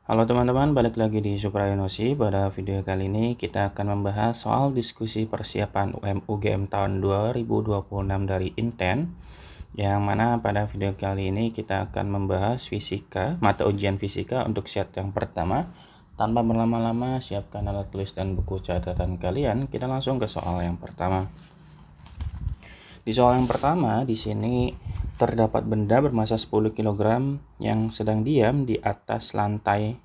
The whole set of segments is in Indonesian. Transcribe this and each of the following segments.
Halo teman-teman, balik lagi di Suprayonosi. Pada video kali ini kita akan membahas soal diskusi persiapan UGM tahun 2026 dari Inten. Yang mana pada video kali ini kita akan membahas fisika, mata ujian fisika untuk set yang pertama. Tanpa berlama-lama, siapkan alat tulis dan buku catatan kalian. Kita langsung ke soal yang pertama. Di soal yang pertama, di sini terdapat benda bermasa 10 kg yang sedang diam di atas lantai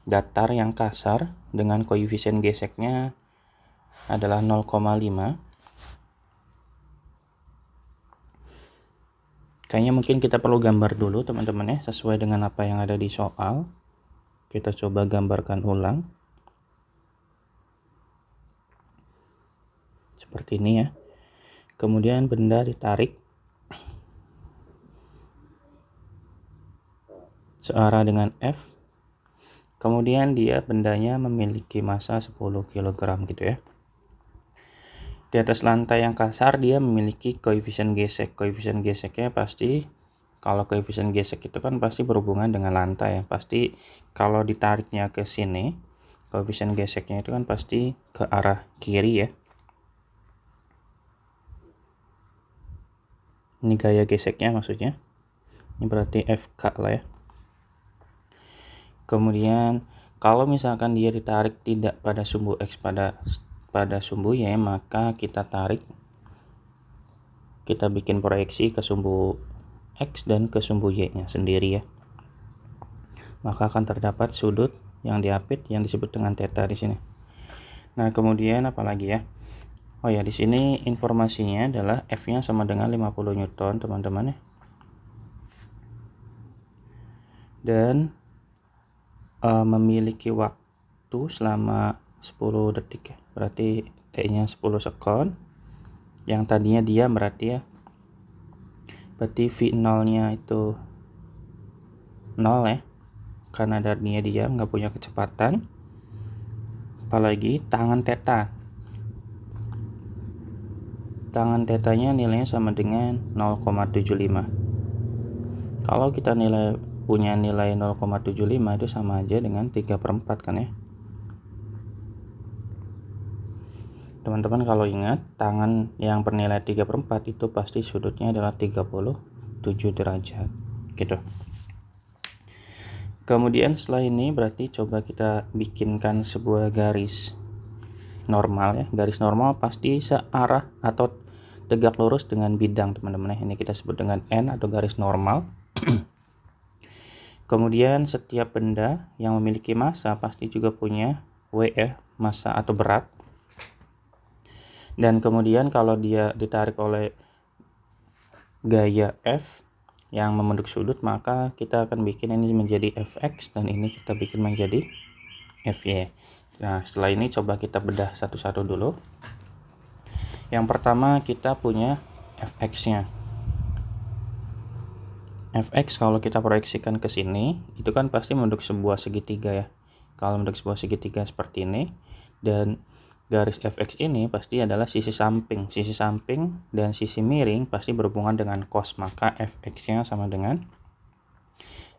datar yang kasar dengan koefisien geseknya adalah 0,5. Kayaknya mungkin kita perlu gambar dulu teman-teman ya, sesuai dengan apa yang ada di soal. Kita coba gambarkan ulang. Seperti ini ya. Kemudian benda ditarik searah dengan F. Kemudian bendanya memiliki massa 10 kg gitu ya. Di atas lantai yang kasar dia memiliki koefisien gesek. Koefisien geseknya pasti, kalau koefisien gesek itu kan pasti berhubungan dengan lantai ya. Pasti kalau ditariknya ke sini, koefisien geseknya itu kan pasti ke arah kiri ya. Ini gaya geseknya maksudnya. Ini berarti FK lah ya. Kemudian kalau misalkan dia ditarik tidak pada sumbu X pada sumbu Y, maka kita bikin proyeksi ke sumbu X dan ke sumbu Y nya sendiri ya. Maka akan terdapat sudut yang diapit yang disebut dengan theta di sini. Nah, kemudian apalagi ya? Oh ya, di sini informasinya adalah F-nya sama dengan 50 Newton, teman-teman ya. Dan memiliki waktu selama 10 detik ya. Berarti T-nya 10 sekon. Yang tadinya diam berarti ya. Berarti V0-nya itu 0 ya. Karena tadinya diam, nggak punya kecepatan. Apalagi tangan theta. Tangan tetanya nilainya sama dengan 0,75. Kalau kita punya nilai 0,75 itu sama aja dengan 3/4 kan ya. Teman-teman kalau ingat, tangan yang bernilai 3/4 itu pasti sudutnya adalah 37 derajat gitu. Kemudian setelah ini berarti coba kita bikinkan sebuah garis normal ya. Garis normal pasti searah atau tegak lurus dengan bidang teman-teman ya. Ini kita sebut dengan N atau garis normal. Kemudian setiap benda yang memiliki massa pasti juga punya W ya, massa atau berat. Dan kemudian kalau dia ditarik oleh gaya F yang membentuk sudut, maka kita akan bikin ini menjadi Fx dan ini kita bikin menjadi Fy. Nah, setelah ini coba kita bedah satu-satu dulu. Yang pertama kita punya Fx-nya. Fx kalau kita proyeksikan ke sini, itu kan pasti membentuk sebuah segitiga ya. Kalau membentuk sebuah segitiga seperti ini, dan garis Fx ini pasti adalah sisi samping. Sisi samping dan sisi miring pasti berhubungan dengan cos, maka Fx-nya sama dengan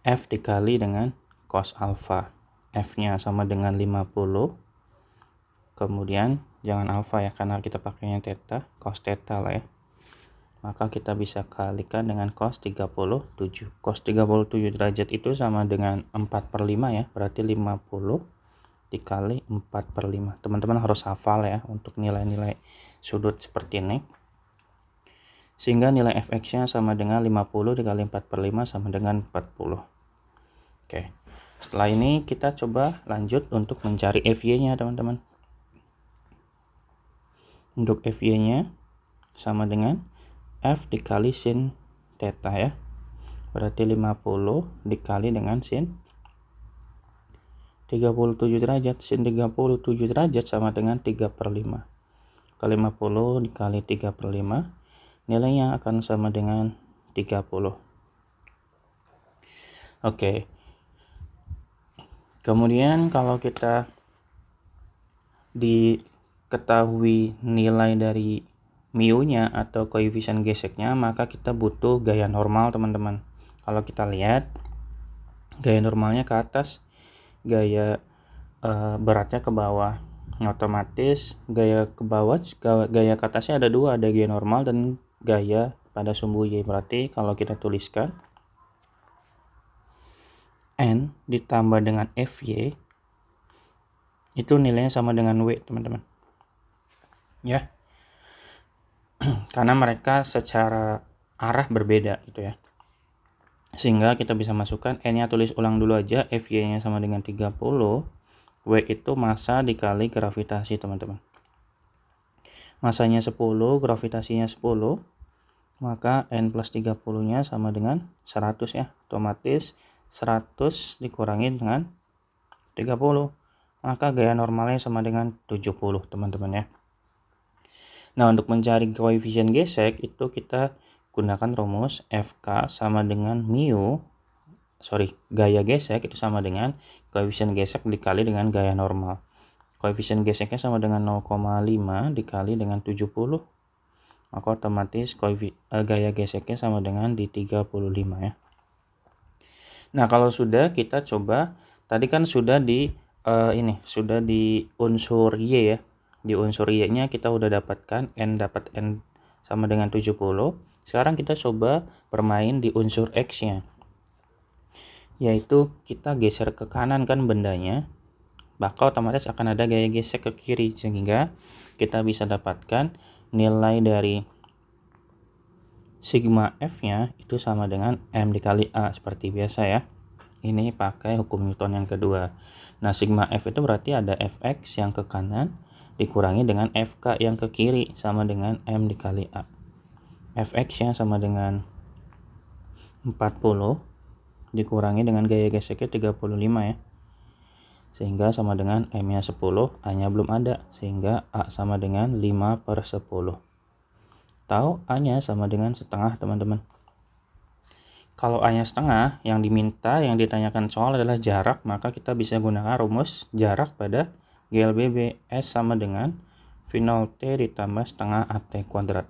F dikali dengan cos alfa. F-nya sama dengan 50. Kemudian jangan alfa ya, karena kita pakainya theta, cos theta lah ya. Maka kita bisa kalikan dengan cos 37. Cos 37 derajat itu sama dengan 4/5 ya, berarti 50 dikali 4/5. Teman-teman harus hafal ya untuk nilai-nilai sudut seperti ini. Sehingga nilai Fx-nya sama dengan 50 dikali 4/5 sama dengan 40. Oke. Setelah ini kita coba lanjut untuk mencari Fy-nya teman-teman. Untuk Fy-nya sama dengan F dikali sin theta ya. Berarti 50 dikali dengan sin 37 derajat. Sin 37 derajat sama dengan 3/5. Kali 50 dikali 3/5, nilainya akan sama dengan 30. Oke. Kemudian kalau kita diketahui nilai dari mu-nya atau koefisien geseknya, maka kita butuh gaya normal teman-teman. Kalau kita lihat gaya normalnya ke atas, gaya beratnya ke bawah. Otomatis gaya ke bawah, gaya ke atasnya ada dua, ada gaya normal dan gaya pada sumbu Y. Berarti kalau kita tuliskan N ditambah dengan Fy itu nilainya sama dengan W, teman-teman. Ya. Karena mereka secara arah berbeda gitu ya. Sehingga kita bisa masukkan N-nya tulis ulang dulu aja, Fy-nya sama dengan 30, W itu massa dikali gravitasi, teman-teman. Massanya 10, gravitasinya 10, maka N plus 30-nya sama dengan 100 ya. Otomatis 100 dikurangi dengan 30, maka gaya normalnya sama dengan 70, teman-teman ya. Nah, untuk mencari koefisien gesek itu kita gunakan rumus FK sama dengan gaya gesek itu sama dengan koefisien gesek dikali dengan gaya normal. Koefisien geseknya sama dengan 0,5 dikali dengan 70, maka otomatis gaya geseknya sama dengan di 35 ya. Nah, kalau sudah, kita coba, tadi kan sudah di unsur Y ya. Di unsur Y-nya kita udah dapatkan dapat N sama dengan 70. Sekarang kita coba bermain di unsur X-nya. Yaitu kita geser ke kanan kan bendanya, maka otomatis akan ada gaya gesek ke kiri, sehingga kita bisa dapatkan nilai dari sigma F-nya itu sama dengan M dikali A seperti biasa ya. Ini pakai hukum Newton yang kedua. Nah, sigma F itu berarti ada Fx yang ke kanan dikurangi dengan Fk yang ke kiri sama dengan M dikali A. Fx-nya sama dengan 40 dikurangi dengan gaya geseknya 35 ya. Sehingga sama dengan M-nya 10, A-nya belum ada, sehingga A sama dengan 5/10. Tahu A-nya sama dengan setengah, teman-teman. Kalau A-nya setengah, yang ditanyakan soal adalah jarak, maka kita bisa gunakan rumus jarak pada GLBB. S sama dengan V0T ditambah setengah AT kuadrat.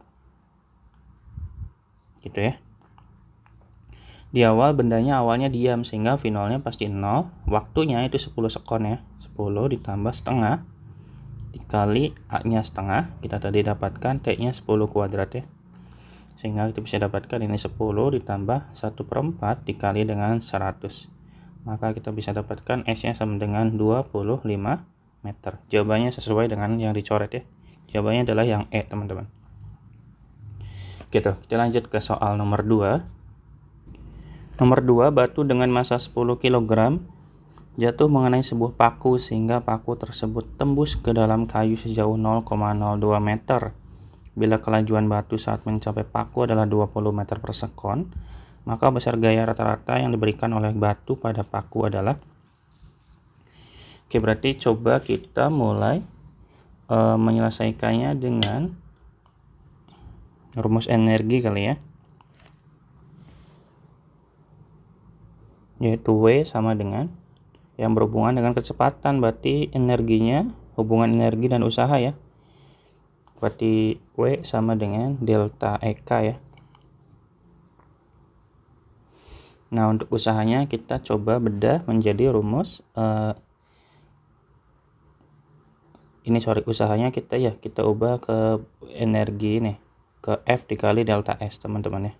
Gitu ya. Di awal bendanya awalnya diam, sehingga V0-nya pasti 0. Waktunya itu 10 sekon ya. 10 ditambah setengah dikali A-nya setengah. Kita tadi dapatkan T-nya 10 kuadrat ya. Sehingga kita bisa dapatkan ini 10 ditambah 1/4 dikali dengan 100. Maka kita bisa dapatkan S-nya sama dengan 25 meter. Jawabannya sesuai dengan yang dicoret ya. Jawabannya adalah yang E, teman-teman. Gitu, kita lanjut ke soal nomor 2. Nomor 2, batu dengan massa 10 kg jatuh mengenai sebuah paku sehingga paku tersebut tembus ke dalam kayu sejauh 0,02 meter. Bila kelajuan batu saat mencapai paku adalah 20 meter per sekon, maka besar gaya rata-rata yang diberikan oleh batu pada paku adalah. Oke, berarti coba kita mulai menyelesaikannya dengan rumus energi kali ya. Yaitu W sama dengan yang berhubungan dengan kecepatan, berarti energinya, hubungan energi dan usaha ya. Berarti W sama dengan delta EK ya. Nah, untuk usahanya kita coba bedah menjadi rumus usahanya kita ubah ke energi nih, ke F dikali delta S, teman-teman ya.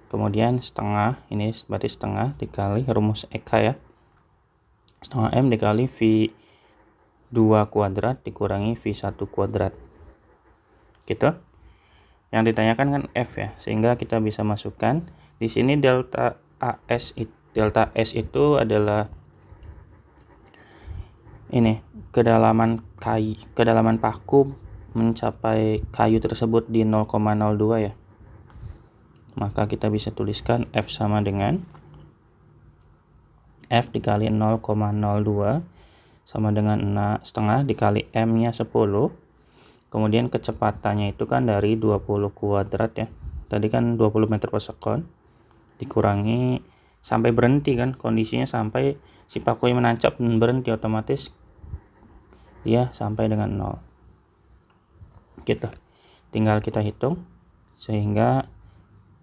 Kemudian setengah, ini berarti setengah dikali rumus EK ya. Setengah M dikali V2 kuadrat dikurangi V1 kuadrat. Gitu. Yang ditanyakan kan F ya, sehingga kita bisa masukkan di sini delta S itu adalah ini kedalaman paku mencapai kayu tersebut di 0,02 ya. Maka kita bisa tuliskan F sama dengan F dikali 0,02 sama dengan setengah dikali M-nya 10. Kemudian kecepatannya itu kan dari 20 kuadrat ya. Tadi kan 20 meter per sekon dikurangi sampai berhenti kan, kondisinya sampai si paku yang menancap dan berhenti, otomatis dia sampai dengan 0. Gitu. Tinggal kita hitung, sehingga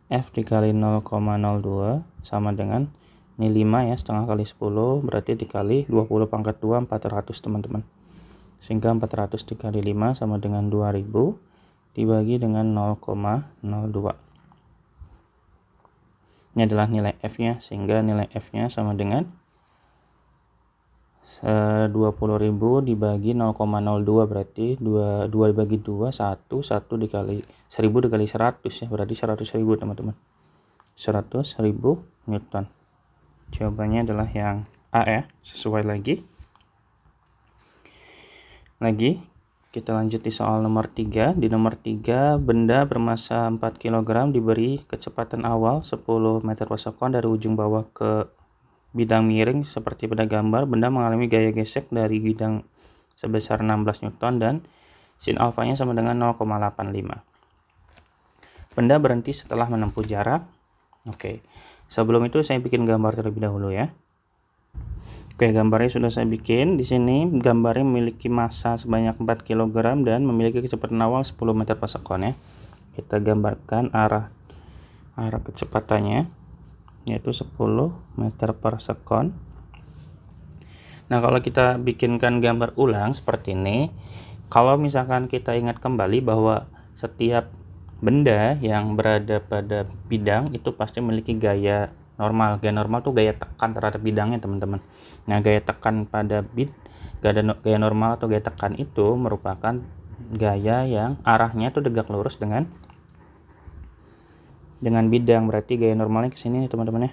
F dikali 0,02 sama dengan Ini 5 ya, setengah kali 10 berarti dikali 20 pangkat 2, 400 teman-teman. Sehingga 400 dikali 5 sama dengan 2000 dibagi dengan 0,02. Ini adalah nilai F-nya, sehingga nilai F-nya sama dengan 20.000 dibagi 0,02 berarti 2 dibagi 2 1 dikali 1000 dikali 100 ya, berarti 100.000 teman-teman. 100.000 Newton. Jawabannya adalah yang A ya, sesuai lagi. Kita lanjut di soal nomor 3. Di nomor 3, benda bermasa 4 kg diberi kecepatan awal 10 meter per sekon dari ujung bawah ke bidang miring seperti pada gambar. Benda mengalami gaya gesek dari bidang sebesar 16 Newton dan sin alfanya sama dengan 0,85. Benda berhenti setelah menempuh jarak. Oke. Sebelum itu saya bikin gambar terlebih dahulu ya. Oke, gambarnya sudah saya bikin. Di sini gambarnya memiliki massa sebanyak 4 kg dan memiliki kecepatan awal 10 meter per sekon ya. Kita gambarkan arah kecepatannya, yaitu 10 meter per sekon. Nah, kalau kita bikinkan gambar ulang seperti ini, kalau misalkan kita ingat kembali bahwa setiap benda yang berada pada bidang itu pasti memiliki gaya normal. Gaya normal tuh gaya tekan terhadap bidangnya teman-teman. Nah, gaya tekan pada gaya normal atau gaya tekan itu merupakan gaya yang arahnya tuh tegak lurus dengan bidang. Berarti gaya normalnya ke sini teman-teman ya.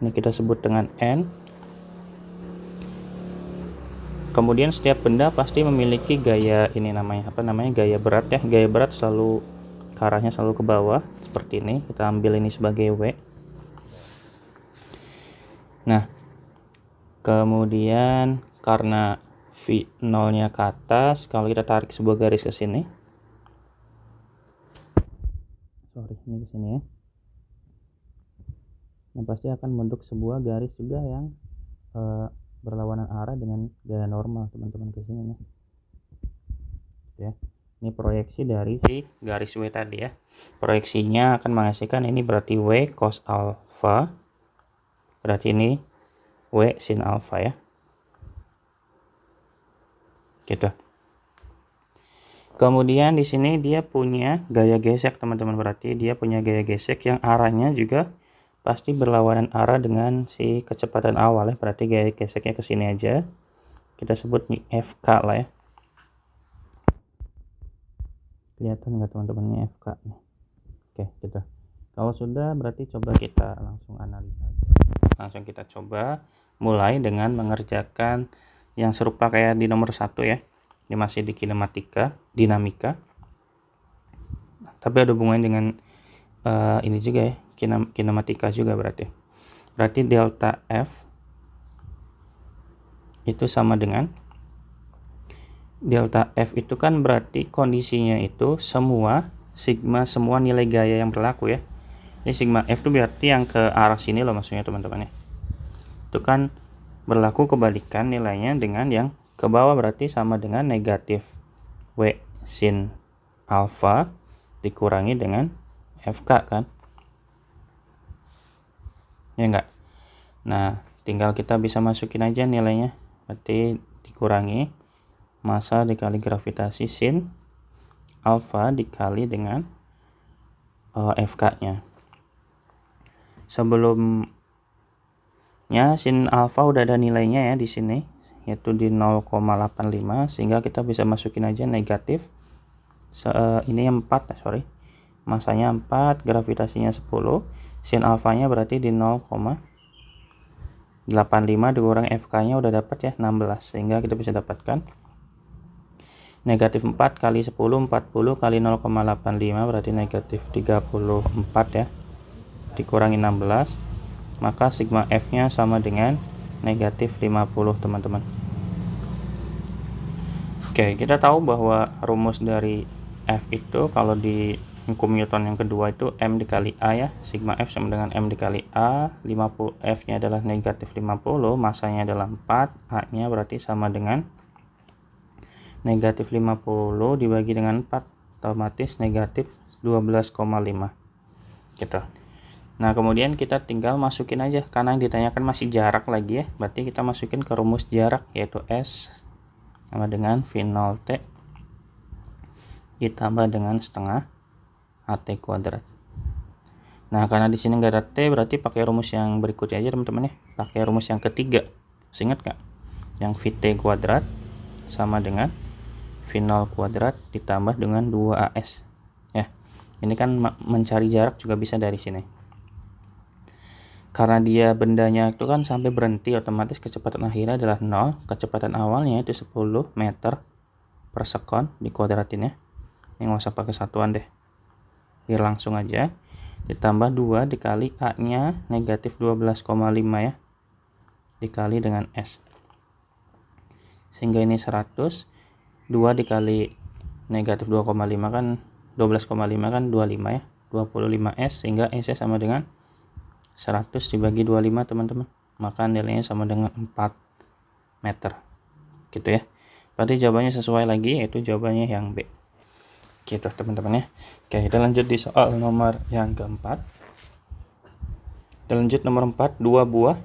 Ini kita sebut dengan N. Kemudian setiap benda pasti memiliki gaya ini namanya gaya berat ya. Gaya berat selalu arahnya selalu ke bawah seperti ini. Kita ambil ini sebagai W. Nah, kemudian karena V0 nya ke atas, kalau kita tarik sebuah garis ke sini. Ini ke sini ya. Nah, pasti akan membentuk sebuah garis juga yang berlawanan arah dengan gaya normal teman-teman ke sini nih. Ya. Ini proyeksi dari si garis W tadi ya. Proyeksinya akan menghasilkan ini berarti W cos alpha. Berarti ini W sin alpha ya. Gitu. Kemudian di sini dia punya gaya gesek teman-teman, berarti dia punya gaya gesek yang arahnya juga pasti berlawanan arah dengan si kecepatan awal ya. Berarti gaya geseknya ke sini aja. Kita sebut nih FK lah ya. Kelihatan nggak teman-teman, ini FK nih. Oke, gitu. Kalau sudah berarti coba kita langsung analisa aja. Langsung kita coba mulai dengan mengerjakan yang serupa kayak di nomor 1 ya. Ini masih di dinamika. Tapi ada hubungannya dengan ini juga ya, kinematika juga berarti. Berarti delta F itu sama dengan delta F itu kan berarti kondisinya itu semua nilai gaya yang berlaku ya. Ini sigma F itu berarti yang ke arah sini loh maksudnya teman-teman ya. Itu kan berlaku kebalikan nilainya dengan yang ke bawah, berarti sama dengan negatif W sin alpha dikurangi dengan FK kan. Ya enggak? Nah, tinggal kita bisa masukin aja nilainya. Berarti dikurangi massa dikali gravitasi sin alpha dikali dengan FK-nya. Sebelumnya sin alpha udah ada nilainya ya di sini, yaitu di 0,85, sehingga kita bisa masukin aja negatif. Ini 4, Masanya 4, gravitasinya 10. Sin alfanya berarti di 0,85 dikurang FK-nya udah dapat ya 16, sehingga kita bisa dapatkan negatif 4 kali 10, 40 kali 0,85 berarti negatif 34 ya, dikurangi 16, maka sigma F-nya sama dengan negatif 50 teman-teman. Oke, kita tahu bahwa rumus dari F itu kalau di hukum Newton yang kedua itu M dikali A ya. Sigma F sama dengan M dikali A. 50 F-nya adalah negatif 50, masanya adalah 4, A-nya berarti sama dengan negatif 50 dibagi dengan 4, otomatis negatif 12,5 gitu. Nah, kemudian kita tinggal masukin aja, karena yang ditanyakan masih jarak lagi ya, berarti kita masukin ke rumus jarak, yaitu S sama dengan V0T ditambah dengan setengah AT kuadrat. Nah, karena di sini nggak ada T, berarti pakai rumus yang berikutnya aja teman-teman ya, pakai rumus yang ketiga. Ingat nggak? Yang VT kuadrat sama dengan V0 kuadrat ditambah dengan 2AS. Ya, ini kan mencari jarak juga bisa dari sini. Karena dia bendanya itu kan sampai berhenti, otomatis kecepatan akhirnya adalah 0, kecepatan awalnya itu 10 meter per sekon dikuadratin ya. Ini nggak usah pakai satuan deh, biar langsung aja. Ditambah 2 dikali A nya negatif 12,5 ya, dikali dengan S, sehingga ini 100. 2 dikali negatif 2,5 kan 12,5 kan 25 ya, 25S, sehingga S sama dengan 100 dibagi 25 teman-teman, maka nilainya sama dengan 4 meter gitu ya. Berarti jawabannya sesuai lagi, yaitu jawabannya yang B gitu teman-teman ya. Oke, kita lanjut di soal nomor yang keempat. Kita lanjut nomor 4. 2 buah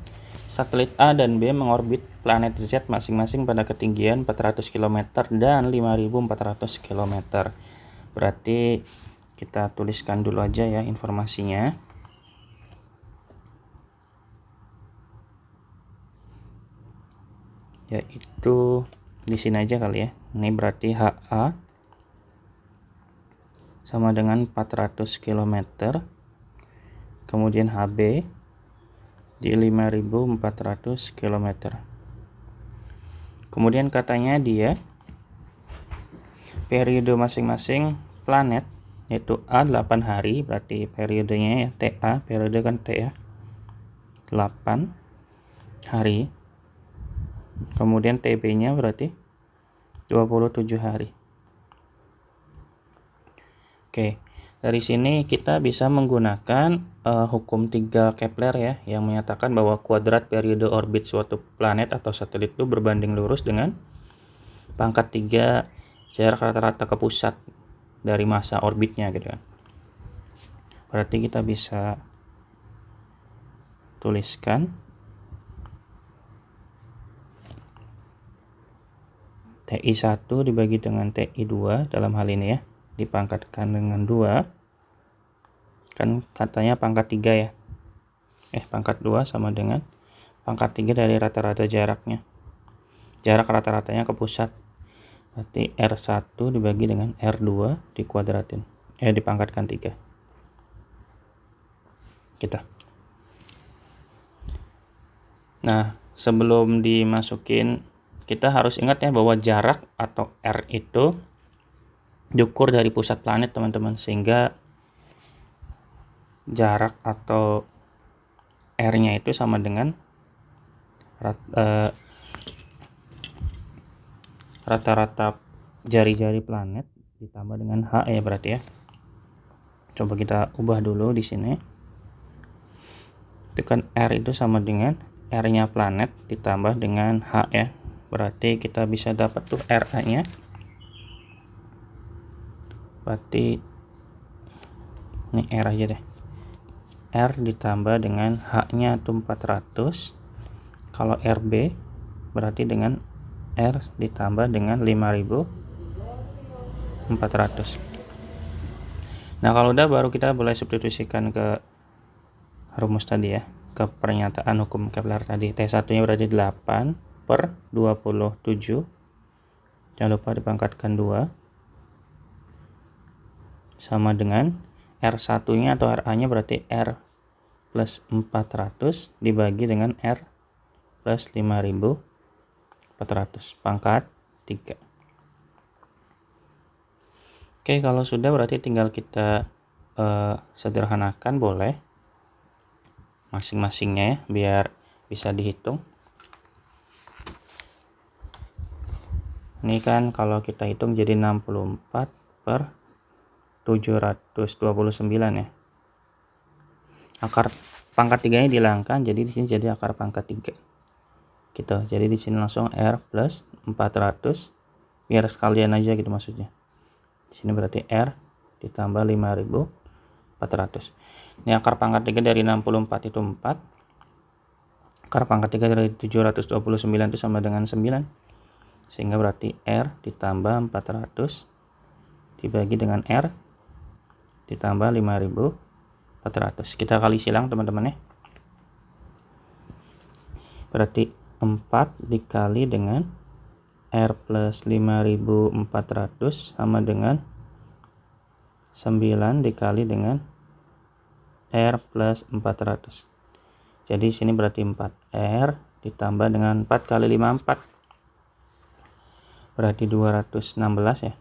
satelit A dan B mengorbit planet Z masing-masing pada ketinggian 400 km dan 5400 km. Berarti kita tuliskan dulu aja ya informasinya. Yaitu di sini aja kali ya. Ini berarti HA sama dengan 400 km, kemudian HB di 5400 km. Kemudian katanya dia periode masing-masing planet, yaitu A 8 hari, berarti periodenya ya TA, periode kan T ya, 8 hari. Kemudian TB-nya berarti 27 hari. Oke, dari sini kita bisa menggunakan hukum 3 Kepler ya, yang menyatakan bahwa kuadrat periode orbit suatu planet atau satelit itu berbanding lurus dengan pangkat 3 jarak rata-rata ke pusat dari masa orbitnya gitu kan. Berarti kita bisa tuliskan TI1 dibagi dengan TI2 dalam hal ini ya, dipangkatkan dengan 2, kan katanya pangkat 3 ya, pangkat 2 sama dengan pangkat 3 dari rata-rata jaraknya, jarak rata-ratanya ke pusat, berarti R1 dibagi dengan R2 dikuadratin, dipangkatkan 3 kita. Nah, sebelum dimasukin, kita harus ingat ya bahwa jarak atau R itu diukur dari pusat planet teman-teman, sehingga jarak atau R-nya itu sama dengan rata-rata jari-jari planet ditambah dengan H ya berarti ya. Coba kita ubah dulu di sini. Itu kan R itu sama dengan R-nya planet ditambah dengan H ya. Berarti kita bisa dapat tuh RA-nya. Berarti ini R aja deh. R ditambah dengan H-nya itu 400. Kalau RB berarti dengan R ditambah dengan 5400. Nah, kalau udah baru kita boleh substitusikan ke rumus tadi ya, ke pernyataan hukum Kepler tadi. T1-nya berarti 8 per 27, jangan lupa dipangkatkan 2, sama dengan R1-nya atau RA-nya berarti R plus 400 dibagi dengan R plus 5400 pangkat 3. Oke, kalau sudah berarti tinggal kita sederhanakan boleh masing-masingnya ya, biar bisa dihitung. Ini kan kalau kita hitung jadi 64 per 729 ya. Akar pangkat 3-nya dihilangkan, jadi di sini jadi akar pangkat 3. Gitu. Jadi di sini langsung R plus 400, biar sekalian aja gitu maksudnya. Di sini berarti R ditambah 5400. Ini akar pangkat 3 dari 64 itu 4. Akar pangkat 3 dari 729 itu sama dengan 9. Sehingga berarti R ditambah 400 dibagi dengan R ditambah 5400. Kita kali silang teman-teman ya. Berarti 4 dikali dengan R plus 5400 sama dengan 9 dikali dengan R plus 400. Jadi sini berarti 4R ditambah dengan 4 kali 54. Berarti 216 ya.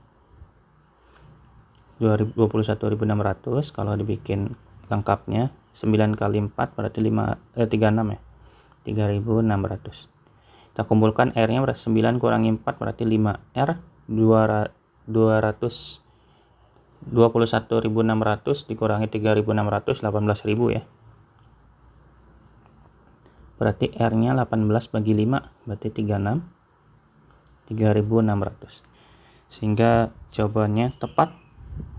21.600 kalau dibikin lengkapnya 9 kali 4 berarti 36 ya. 3.600. Kita kumpulkan R-nya berarti 9 kurangi 4 berarti 5R 21.600 dikurangi 3.600 18.000 ya. Berarti R-nya 18 bagi 5 berarti 36 3.600. Sehingga jawabannya tepat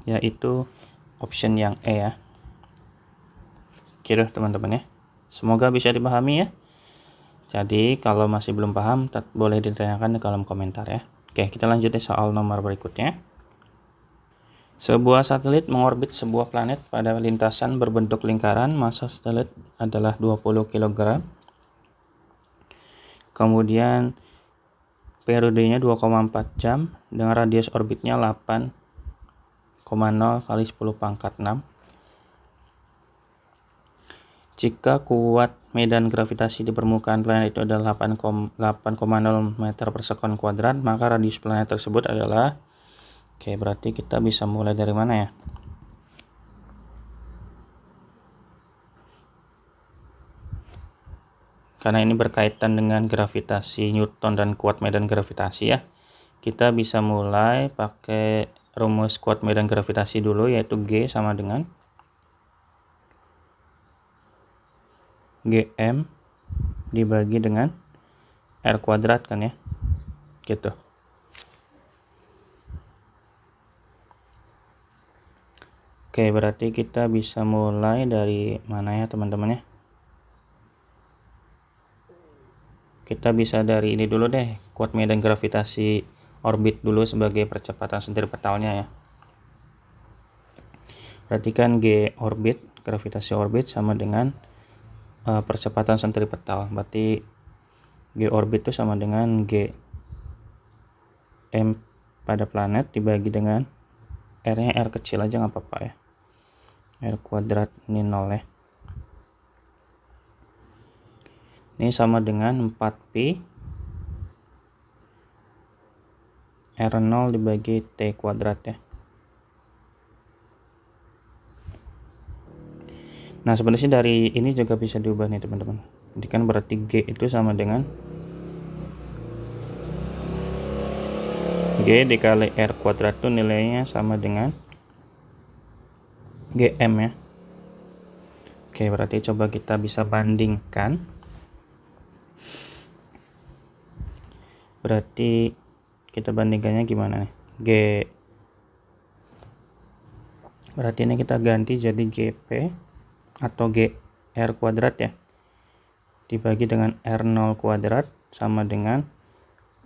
yaitu option yang E ya. Oke deh teman-teman ya. Semoga bisa dipahami ya. Jadi kalau masih belum paham boleh ditanyakan di kolom komentar ya. Oke, kita lanjut di soal nomor berikutnya. Sebuah satelit mengorbit sebuah planet pada lintasan berbentuk lingkaran. Massa satelit adalah 20 kg. Kemudian periodenya 2,4 jam dengan radius orbitnya 8,0 kali 10 pangkat 6. Jika kuat medan gravitasi di permukaan planet itu adalah 8,0 meter per sekon kuadrat, maka radius planet tersebut adalah, oke, berarti kita bisa mulai dari mana ya? Karena ini berkaitan dengan gravitasi Newton dan kuat medan gravitasi ya. Kita bisa mulai pakai rumus kuat medan gravitasi dulu, yaitu G sama dengan Gm dibagi dengan R kuadrat kan ya. Gitu. Oke, berarti kita bisa mulai dari mana ya teman-teman ya? Kita bisa dari ini dulu deh, kuat medan gravitasi orbit dulu sebagai percepatan sentripetalnya ya. Berarti kan G orbit, gravitasi orbit sama dengan percepatan sentripetal. Berarti G orbit itu sama dengan G M pada planet dibagi dengan R-nya R kecil aja nggak apa-apa ya. R kuadrat ini 0 ya. Ini sama dengan 4pi R0 dibagi T kuadrat ya. Nah sebenarnya dari ini juga bisa diubah nih teman-teman. Jadi kan berarti G itu sama dengan G dikali R kuadrat itu nilainya sama dengan Gm ya. Oke, berarti coba kita bisa bandingkan. Berarti kita bandingkannya gimana nih? G. Berarti ini kita ganti jadi Gp atau Gr kuadrat ya. Dibagi dengan R0 kuadrat sama dengan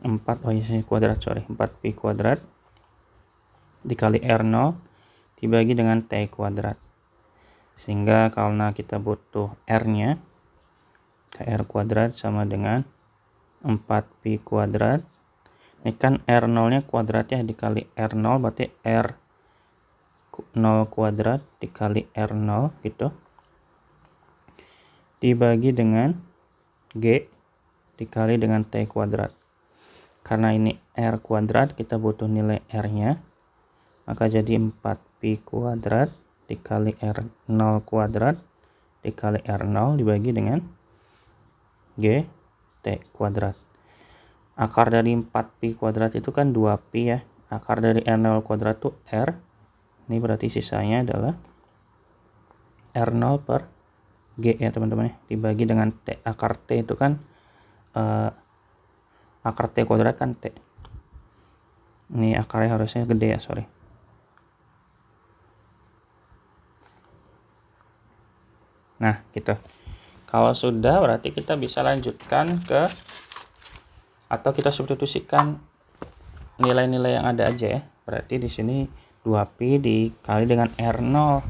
4 4pi kuadrat dikali R0 dibagi dengan T kuadrat. Sehingga karena kita butuh R-nya, R kuadrat sama dengan 4pi kuadrat. Ini kan R0-nya kuadrat ya, dikali R0 berarti R0 kuadrat dikali R0 gitu. Dibagi dengan G dikali dengan T kuadrat. Karena ini R kuadrat, kita butuh nilai R-nya. Maka jadi 4pi kuadrat dikali R0 kuadrat dikali R0 dibagi dengan G T kuadrat. Akar dari 4pi kuadrat itu kan 2pi ya. Akar dari R0 kuadrat itu R. Ini berarti sisanya adalah R0 per G ya teman-teman ya. Dibagi dengan T. Akar T itu kan akar T kuadrat kan T. Ini akarnya harusnya gede ya, sorry. Oke, berarti kita bisa mulai dari mana ya? Berarti G itu sama dengan G M dibagi dengan R kuadrat. R0 per G ya teman-teman ya. Dibagi dengan T akar T kuadrat kan T. Ini akarnya harusnya gede ya, sorry. Ini akarnya harusnya gede ya, sorry. Oke, berarti kita bisa mulai dari mana ya? Berarti G itu sama dengan G M dibagi dengan R kuadrat. R0 per G ya teman-teman ya. Dibagi dengan T akar T kuadrat kan T. Ini akarnya harusnya gede ya, sorry. Nah, gitu. Kalau sudah berarti kita bisa lanjutkan ke, atau kita substitusikan nilai-nilai yang ada aja ya. Berarti di sini 2pi dikali dengan R0.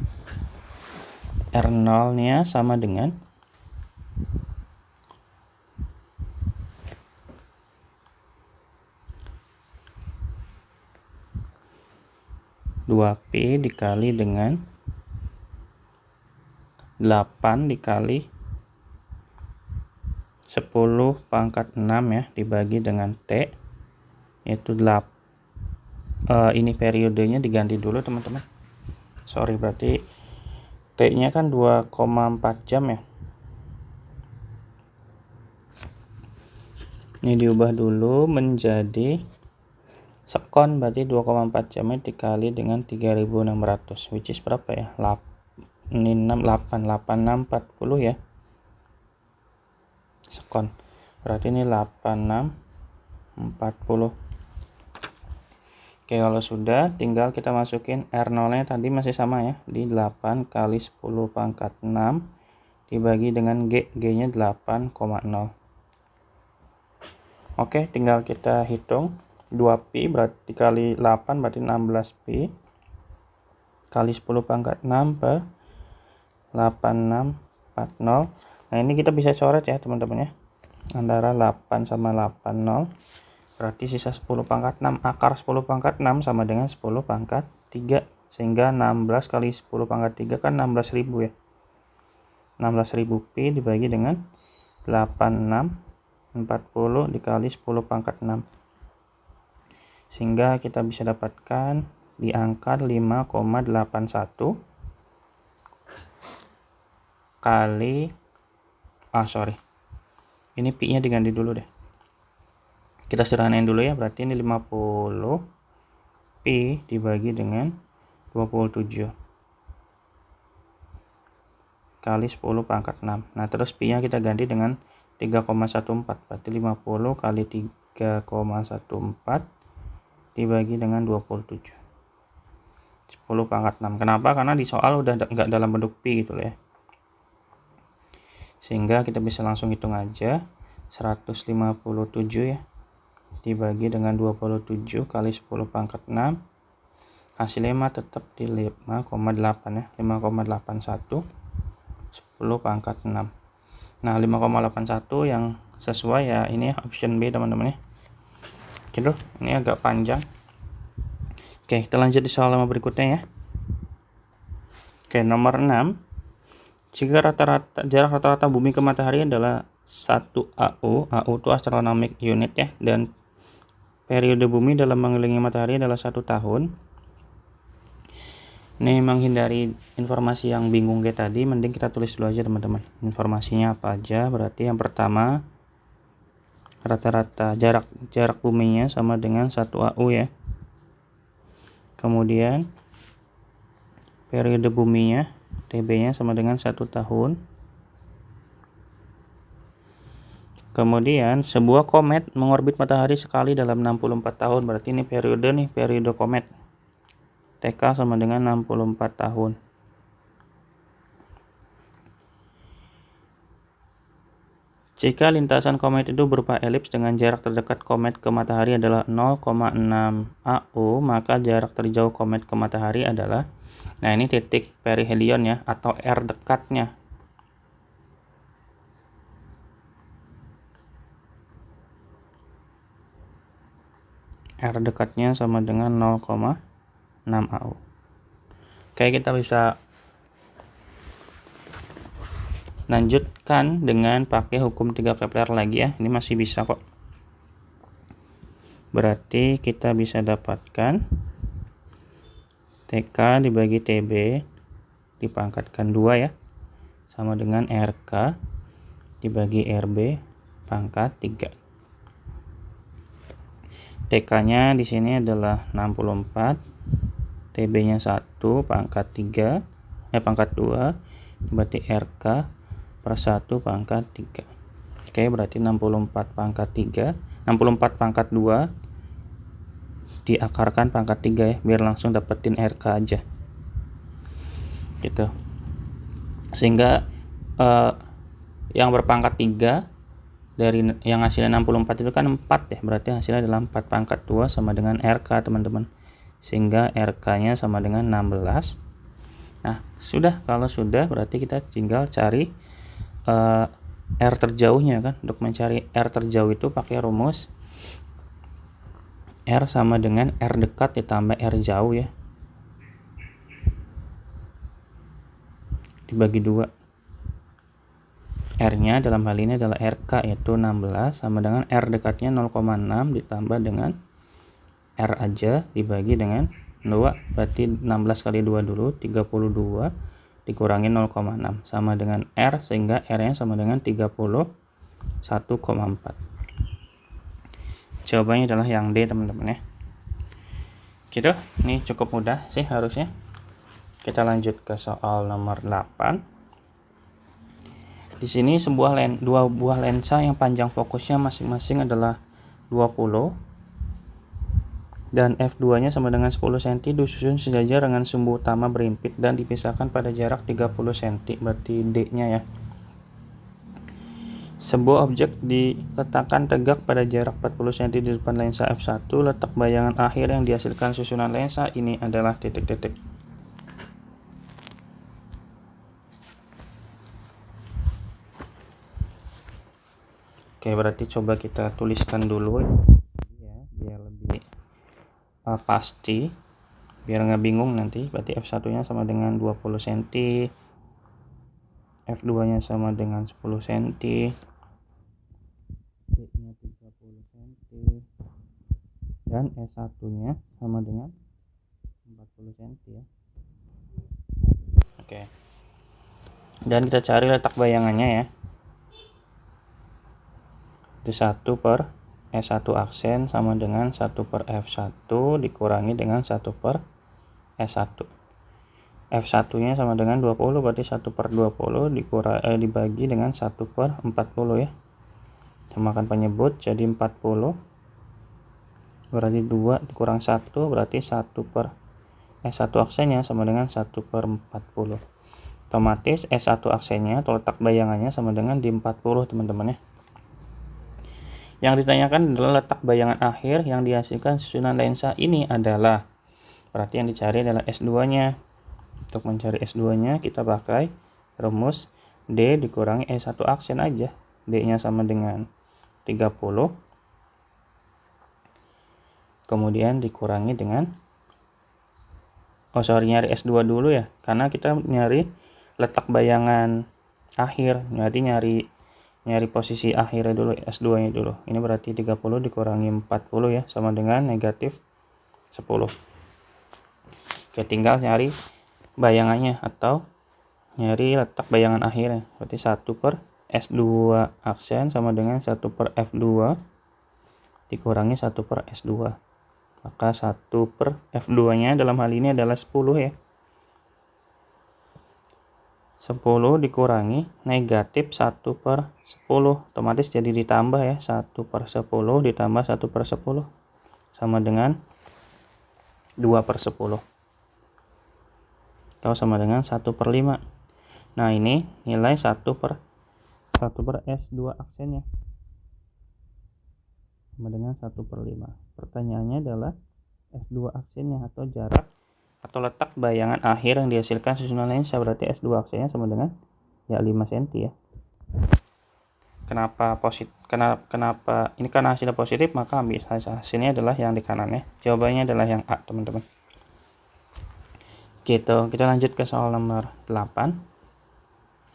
R0-nya sama dengan 2pi dikali dengan 8 dikali 10 pangkat 6 ya, dibagi dengan T, yaitu 8. Ini periodenya diganti dulu teman-teman. Sorry, berarti T-nya kan 2,4 jam ya. Ini diubah dulu menjadi sekon, berarti 2,4 jamnya dikali dengan 3600, which is berapa ya? 8640 ya. Sekon. Berarti ini 8640. Oke, kalau sudah tinggal kita masukin R0-nya tadi masih sama ya, di 8 kali 10 pangkat 6 dibagi dengan G-nya 8,0. Oke, tinggal kita hitung. 2pi berarti kali 8 berarti 16pi kali 10 pangkat 6 per 8640. Nah, ini kita bisa coret ya teman-teman ya, antara 8 sama 80, berarti sisa 10 pangkat 6. Akar 10 pangkat 6 sama dengan 10 pangkat 3, sehingga 16 kali 10 pangkat 3 kan 16.000 ya. 16.000 pi dibagi dengan 8640 dikali 10 pangkat 6, sehingga kita bisa dapatkan di angka 5,81 kali, ini pi nya diganti dulu deh, kita sederhanain dulu ya. Berarti ini 50 pi dibagi dengan 27 kali 10 pangkat 6. Nah, terus pi nya kita ganti dengan 3,14, berarti 50 kali 3,14 dibagi dengan 27, 10 pangkat 6. Kenapa? Karena di soal udah nggak dalam bentuk pi gitu ya, sehingga kita bisa langsung hitung aja. 157 ya dibagi dengan 27 kali 10 pangkat 6, hasilnya mah tetap di 5,8 ya, 5,81 10 pangkat 6. Nah, 5,81 yang sesuai ya ini ya, option B teman-teman ya. Oke, ini agak panjang. Oke, kita lanjut di soal nomor berikutnya ya. Oke, nomor 6. Jika jarak rata-rata bumi ke matahari adalah 1 AU, AU itu astronomic unit ya, dan periode bumi dalam mengelilingi matahari adalah 1 tahun. Ini menghindari informasi yang bingung kayak tadi, mending kita tulis dulu aja teman-teman. Informasinya apa aja? Berarti yang pertama, rata-rata jarak buminya sama dengan 1 AU ya. Kemudian periode buminya, TB-nya sama dengan 1 tahun. Kemudian sebuah komet mengorbit matahari sekali dalam 64 tahun. Berarti ini periode komet. TK sama dengan 64 tahun. Jika lintasan komet itu berupa elips dengan jarak terdekat komet ke matahari adalah 0,6 AU, maka jarak terjauh komet ke matahari adalah, nah ini titik perihelion ya, atau R dekatnya. R dekatnya sama dengan 0,6 AU. Oke, kita bisa lanjutkan dengan pakai hukum 3 Kepler lagi ya. Ini masih bisa kok. Berarti kita bisa dapatkan TK dibagi TB dipangkatkan 2 ya, sama dengan RK dibagi RB pangkat 3. TK-nya di sini adalah 64, TB-nya 1 pangkat 3 pangkat 2, berarti RK per 1 pangkat 3. Oke, berarti 64 pangkat 3, 64 pangkat 2 diakarkan pangkat 3 ya, biar langsung dapetin RK aja gitu. Sehingga yang berpangkat 3 dari yang hasilnya 64 itu kan 4 ya, berarti hasilnya adalah 4 pangkat 2 sama dengan RK teman-teman, sehingga RK nya sama dengan 16. Nah sudah, kalau sudah berarti kita tinggal cari R terjauhnya kan. Untuk mencari R terjauh itu pakai rumus R sama dengan R dekat ditambah R jauh ya, dibagi 2. R nya dalam hal ini adalah RK, yaitu 16, sama dengan R dekatnya 0,6 ditambah dengan R aja dibagi dengan 2, berarti 16 kali 2 dulu, 32 dikurangi 0,6 sama dengan R, sehingga R nya sama dengan 31,4. Jawabannya adalah yang D teman-teman ya. Gitu, ini cukup mudah sih harusnya. Kita lanjut ke soal nomor 8. Di sini dua buah lensa yang panjang fokusnya masing-masing adalah 20 dan f2 nya sama dengan 10 cm disusun sejajar dengan sumbu utama berimpit dan dipisahkan pada jarak 30 cm, berarti D-nya ya. Sebuah objek diletakkan tegak pada jarak 40 cm di depan lensa f1. Letak bayangan akhir yang dihasilkan susunan lensa ini adalah titik-titik. Oke, berarti coba kita tuliskan dulu ya, biar lebih pasti, biar nggak bingung nanti. Berarti f1 nya sama dengan 20 cm, f2 nya sama dengan 10 cm, D nya 30 cm, dan S1 nya sama dengan 40 cm ya. Oke, dan kita cari letak bayangannya ya. Itu 1 per S1 aksen sama dengan 1 per F1 dikurangi dengan 1 per S1. F1 nya sama dengan 20, berarti 1 per 20 dibagi dengan 1 per 40 ya. Samakan penyebut jadi 40, berarti 2 dikurang 1, berarti 1 per S1 aksennya sama dengan 1 per 40. Otomatis S1 aksennya atau letak bayangannya sama dengan di 40 teman-teman ya. Yang ditanyakan adalah letak bayangan akhir yang dihasilkan susunan lensa ini adalah, berarti yang dicari adalah S2 nya. Untuk mencari S2 nya kita pakai rumus D dikurangi S1 aksen aja. D nya sama dengan 30, kemudian dikurangi dengan nyari S2 dulu ya, karena kita nyari letak bayangan akhir, nyari posisi akhirnya dulu, S2 nya dulu. Ini berarti 30 dikurangi 40 ya, sama dengan negatif 10. Oke, tinggal nyari bayangannya atau nyari letak bayangan akhirnya. Berarti 1 per S2 aksen sama dengan 1 per F2 dikurangi 1 per S2. Maka 1 per F2 nya dalam hal ini adalah 10 ya. 10 dikurangi negatif 1 per 10, otomatis jadi ditambah ya, 1 per 10 ditambah 1 per 10 sama dengan 2 per 10 atau sama dengan 1 per 5. Nah ini nilai 1 per S2 aksennya sama dengan 1 per 5. Pertanyaannya adalah S2 aksennya atau jarak atau letak bayangan akhir yang dihasilkan susunan lensa, berarti S2 aksennya sama dengan ya 5 cm ya. Kenapa ini karena hasilnya positif, maka hasilnya adalah yang di kanan ya. Jawabannya adalah yang A teman-teman. Gitu, kita lanjut ke soal nomor 8.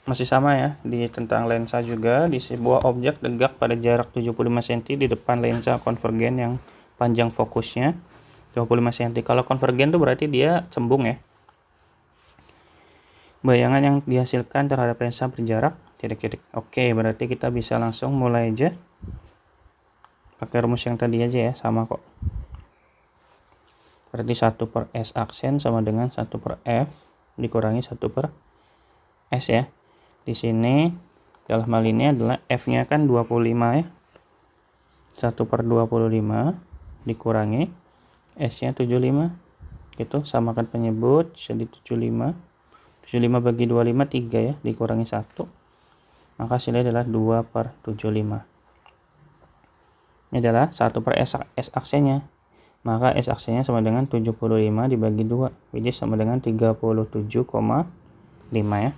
Masih sama ya, tentang lensa juga. Di sebuah objek tegak pada jarak 75 cm di depan lensa konvergen yang panjang fokusnya 25 cm. Kalau konvergen itu berarti dia cembung ya. Bayangan yang dihasilkan terhadap lensa berjarak titik-titik. Oke, berarti kita bisa langsung mulai aja. Pakai rumus yang tadi aja ya, sama kok. Berarti 1 per S aksen sama dengan 1 per F dikurangi 1 per S ya. Di sini dalam hal ini adalah F-nya kan 25 ya. 1 per 25 dikurangi S-nya 75. Gitu, samakan penyebut jadi 75. 75 bagi 25 3 ya, dikurangi 1. maka hasilnya adalah 2/75. Ini adalah 1/S aksennya, maka S aksennya sama dengan 75 dibagi 2, jadi sama dengan 37,5 ya.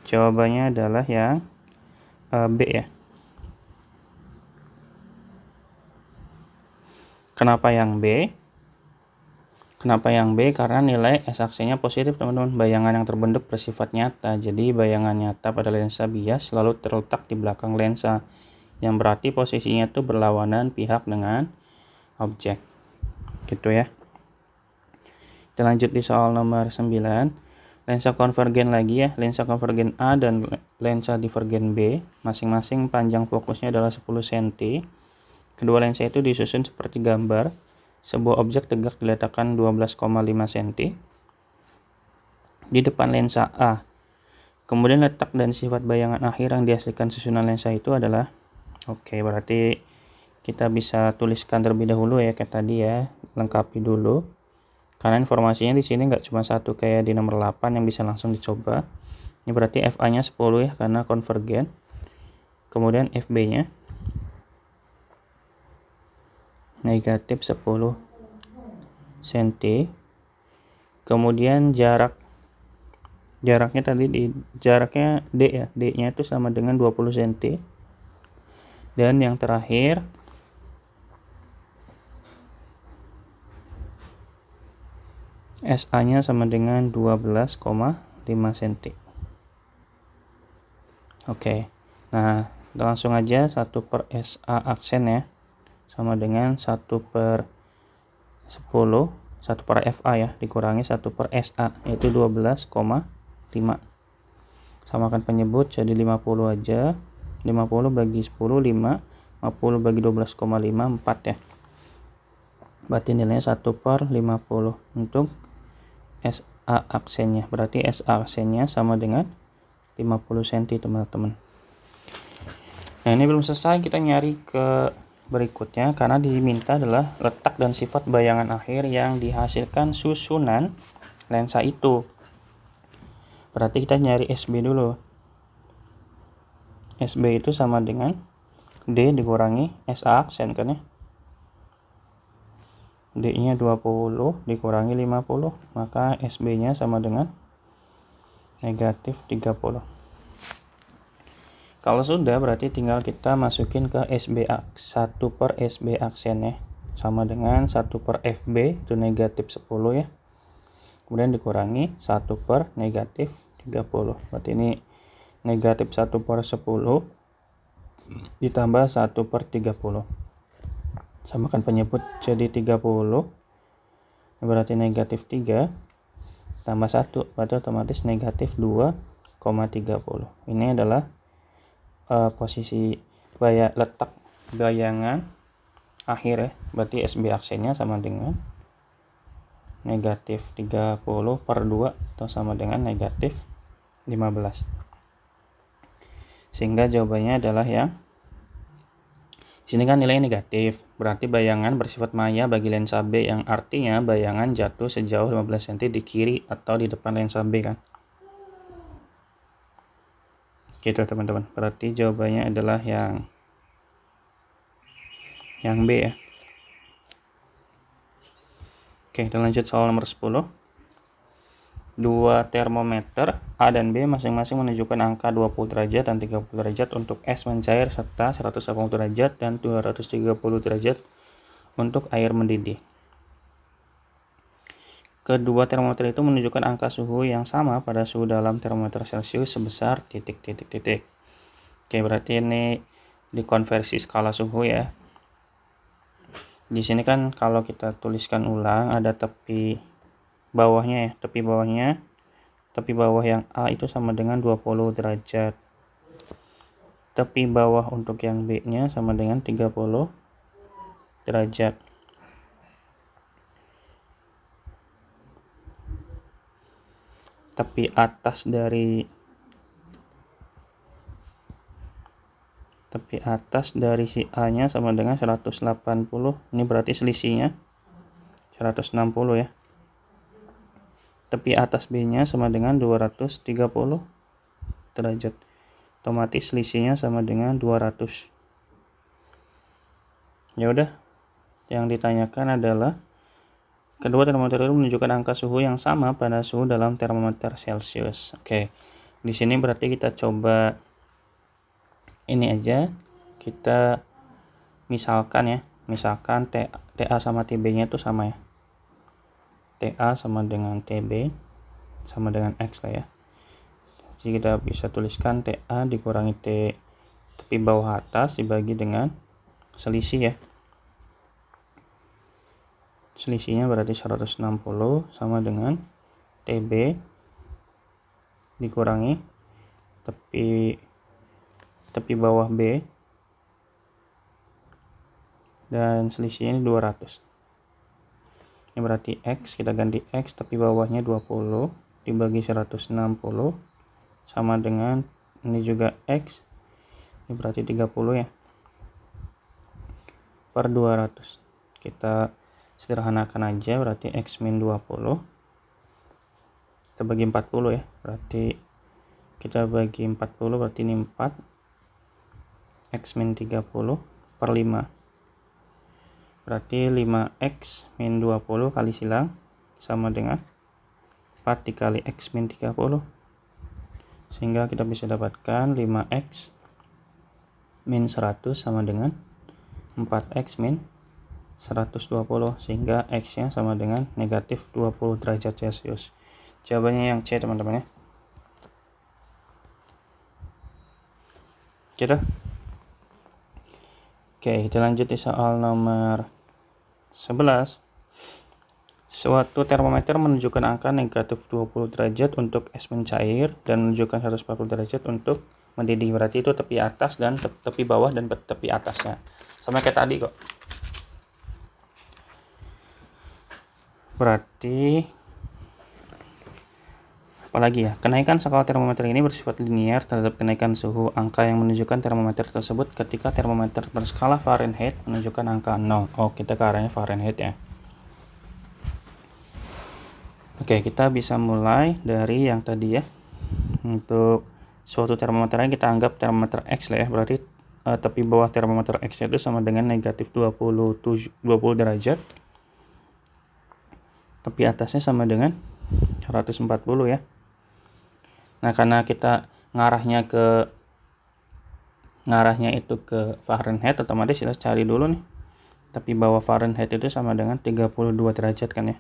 Jawabannya adalah yang B ya. Kenapa yang B? Kenapa yang B? Karena nilai S aksennya positif, teman-teman. Bayangan yang terbentuk bersifat nyata. Jadi bayangan nyata pada lensa bias selalu terletak di belakang lensa, yang berarti posisinya itu berlawanan pihak dengan objek. Gitu ya. Kita lanjut di soal nomor 9. Lensa konvergen lagi ya. Lensa konvergen A dan lensa divergen B, masing-masing panjang fokusnya adalah 10 cm. Kedua lensa itu disusun seperti gambar. Sebuah objek tegak diletakkan 12,5 cm di depan lensa A. Kemudian letak dan sifat bayangan akhir yang dihasilkan susunan lensa itu adalah, oke, berarti kita bisa tuliskan terlebih dahulu ya, kayak tadi ya, lengkapi dulu. Karena informasinya di sini nggak cuma satu kayak di nomor 8 yang bisa langsung dicoba. Ini berarti FA-nya 10 ya, karena konvergen. Kemudian FB-nya negatif 10 cm. Kemudian jaraknya tadi jaraknya D ya, D-nya itu sama dengan 20 cm. Dan yang terakhir SA-nya sama dengan 12,5 cm. Oke. Nah, kita langsung aja 1/SA aksen ya, sama dengan 1/10, 1/FA ya, dikurangi 1/SA, yaitu 12,5. Samakan penyebut jadi 50 aja. 50 bagi 10, 5. 50 bagi 12,5, 4 ya. Berarti nilainya 1/50 untuk SA aksennya. Berarti SA aksennya sama dengan 50 cm, teman-teman. Nah, ini belum selesai, kita nyari ke berikutnya, karena diminta adalah letak dan sifat bayangan akhir yang dihasilkan susunan lensa itu. Berarti kita nyari SB dulu. SB itu sama dengan D dikurangi SA aksen kan ya. D-nya 20 dikurangi 50, maka SB-nya sama dengan negatif 30. Kalau sudah, berarti tinggal kita masukin ke SB 1/SB aksennya, sama dengan 1/FB itu negatif 10 ya. Kemudian dikurangi 1/negatif 30. Berarti ini negatif 1/10 ditambah 1/30. Samakan penyebut jadi 30. Berarti negatif 3 tambah 1, berarti otomatis negatif 2,30. Ini adalah posisi letak bayangan akhir ya. Berarti SB aksennya sama dengan negatif 30/2 atau sama dengan negatif 15. Sehingga jawabannya adalah yang di sini kan nilai negatif, berarti bayangan bersifat maya bagi lensa B, yang artinya bayangan jatuh sejauh 15 cm di kiri atau di depan lensa B kan. Gitu teman-teman, berarti jawabannya adalah yang B ya. Oke, kita lanjut soal nomor 10. Dua termometer A dan B masing-masing menunjukkan angka 20 derajat dan 30 derajat untuk es mencair, serta 180 derajat dan 230 derajat untuk air mendidih. Kedua termometer itu menunjukkan angka suhu yang sama pada suhu dalam termometer Celcius sebesar titik. Oke, berarti ini dikonversi skala suhu ya. Di sini kan kalau kita tuliskan ulang ada tepi bawahnya ya, tepi bawah yang A itu sama dengan 20 derajat. Tepi bawah untuk yang B-nya sama dengan 30 derajat. Tepi atas dari si A-nya sama dengan 180. Ini berarti selisihnya 160 ya. Tepi atas B-nya sama dengan 230 derajat. otomatis selisihnya sama dengan 200. Ya udah, yang ditanyakan adalah kedua termometer itu menunjukkan angka suhu yang sama pada suhu dalam termometer Celcius. Oke, di sini berarti kita coba ini aja, kita misalkan TA sama TB-nya itu sama ya. TA sama dengan TB sama dengan X lah ya. Jadi kita bisa tuliskan TA dikurangi T tepi bawah atas dibagi dengan selisih ya. Selisihnya berarti 160 sama dengan TB dikurangi tepi bawah B dan selisihnya ini 200. Ini berarti X, kita ganti X, tepi bawahnya 20 dibagi 160 sama dengan ini juga X, ini berarti 30 ya, per 200. Kita sederhanakan aja, berarti X min 20 kita bagi 40 ya, berarti kita bagi 40 berarti ini 4, X min 30 per 5, berarti 5X min 20 kali silang sama dengan 4 dikali X min 30, sehingga kita bisa dapatkan 5X min 100 sama dengan 4X min 120, sehingga X nya sama dengan negatif 20 derajat Celcius. Jawabannya yang C teman-teman ya. Gitu. Oke, kita lanjut di soal nomor 11. Suatu termometer menunjukkan angka negatif 20 derajat untuk es mencair dan menunjukkan 140 derajat untuk mendidih. Berarti itu tepi atas dan tepi bawah dan tepi atasnya. Sama kayak tadi kok. Berarti apalagi ya, kenaikan skala termometer ini bersifat linear terhadap kenaikan suhu. Angka yang menunjukkan termometer tersebut ketika termometer berskala Fahrenheit menunjukkan angka 0. Oh, kita ke arahnya Fahrenheit ya. Oke, kita bisa mulai dari yang tadi ya. Untuk suatu termometer ini kita anggap termometer X lah ya. Berarti tepi bawah termometer X itu sama dengan negatif 20 derajat. Tepi atasnya sama dengan 140 ya. Nah, karena kita ngarahnya itu ke Fahrenheit, otomatis kita cari dulu nih. Tepi bawah Fahrenheit itu sama dengan 32 derajat kan ya.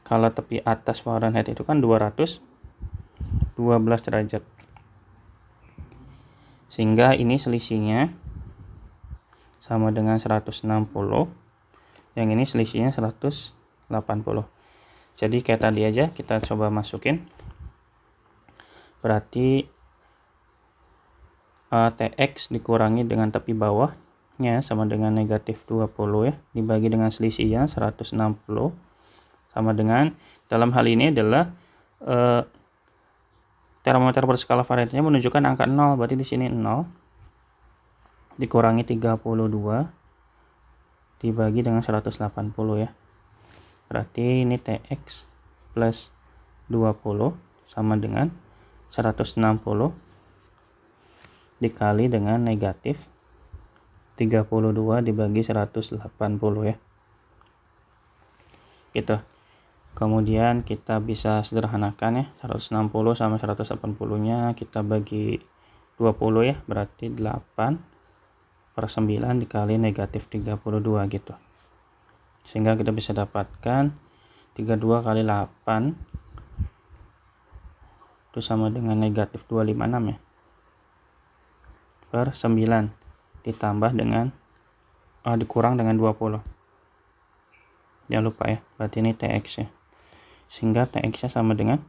Kalau tepi atas Fahrenheit itu kan 212 derajat. Sehingga ini selisihnya sama dengan 160. Yang ini selisihnya 180. Jadi kayak tadi aja kita coba masukin. Berarti TX dikurangi dengan tepi bawahnya sama dengan negatif 20 ya, dibagi dengan selisihnya 160 sama dengan, dalam hal ini adalah termometer berskala Fahrenheit menunjukkan angka 0, berarti di sini 0 dikurangi 32 dibagi dengan 180 ya. Berarti ini TX plus 20 sama dengan 160 dikali dengan negatif 32 dibagi 180 ya. Gitu. Kemudian kita bisa sederhanakan ya, 160 sama 180-nya kita bagi 20 ya, berarti 8 per 9 dikali negatif 32 gitu. Sehingga kita bisa dapatkan 32 kali 8 itu sama dengan negatif 256 ya, per 9 ditambah dengan dikurang dengan 20. Jangan lupa ya, berarti ini TX ya. Sehingga TX nya sama dengan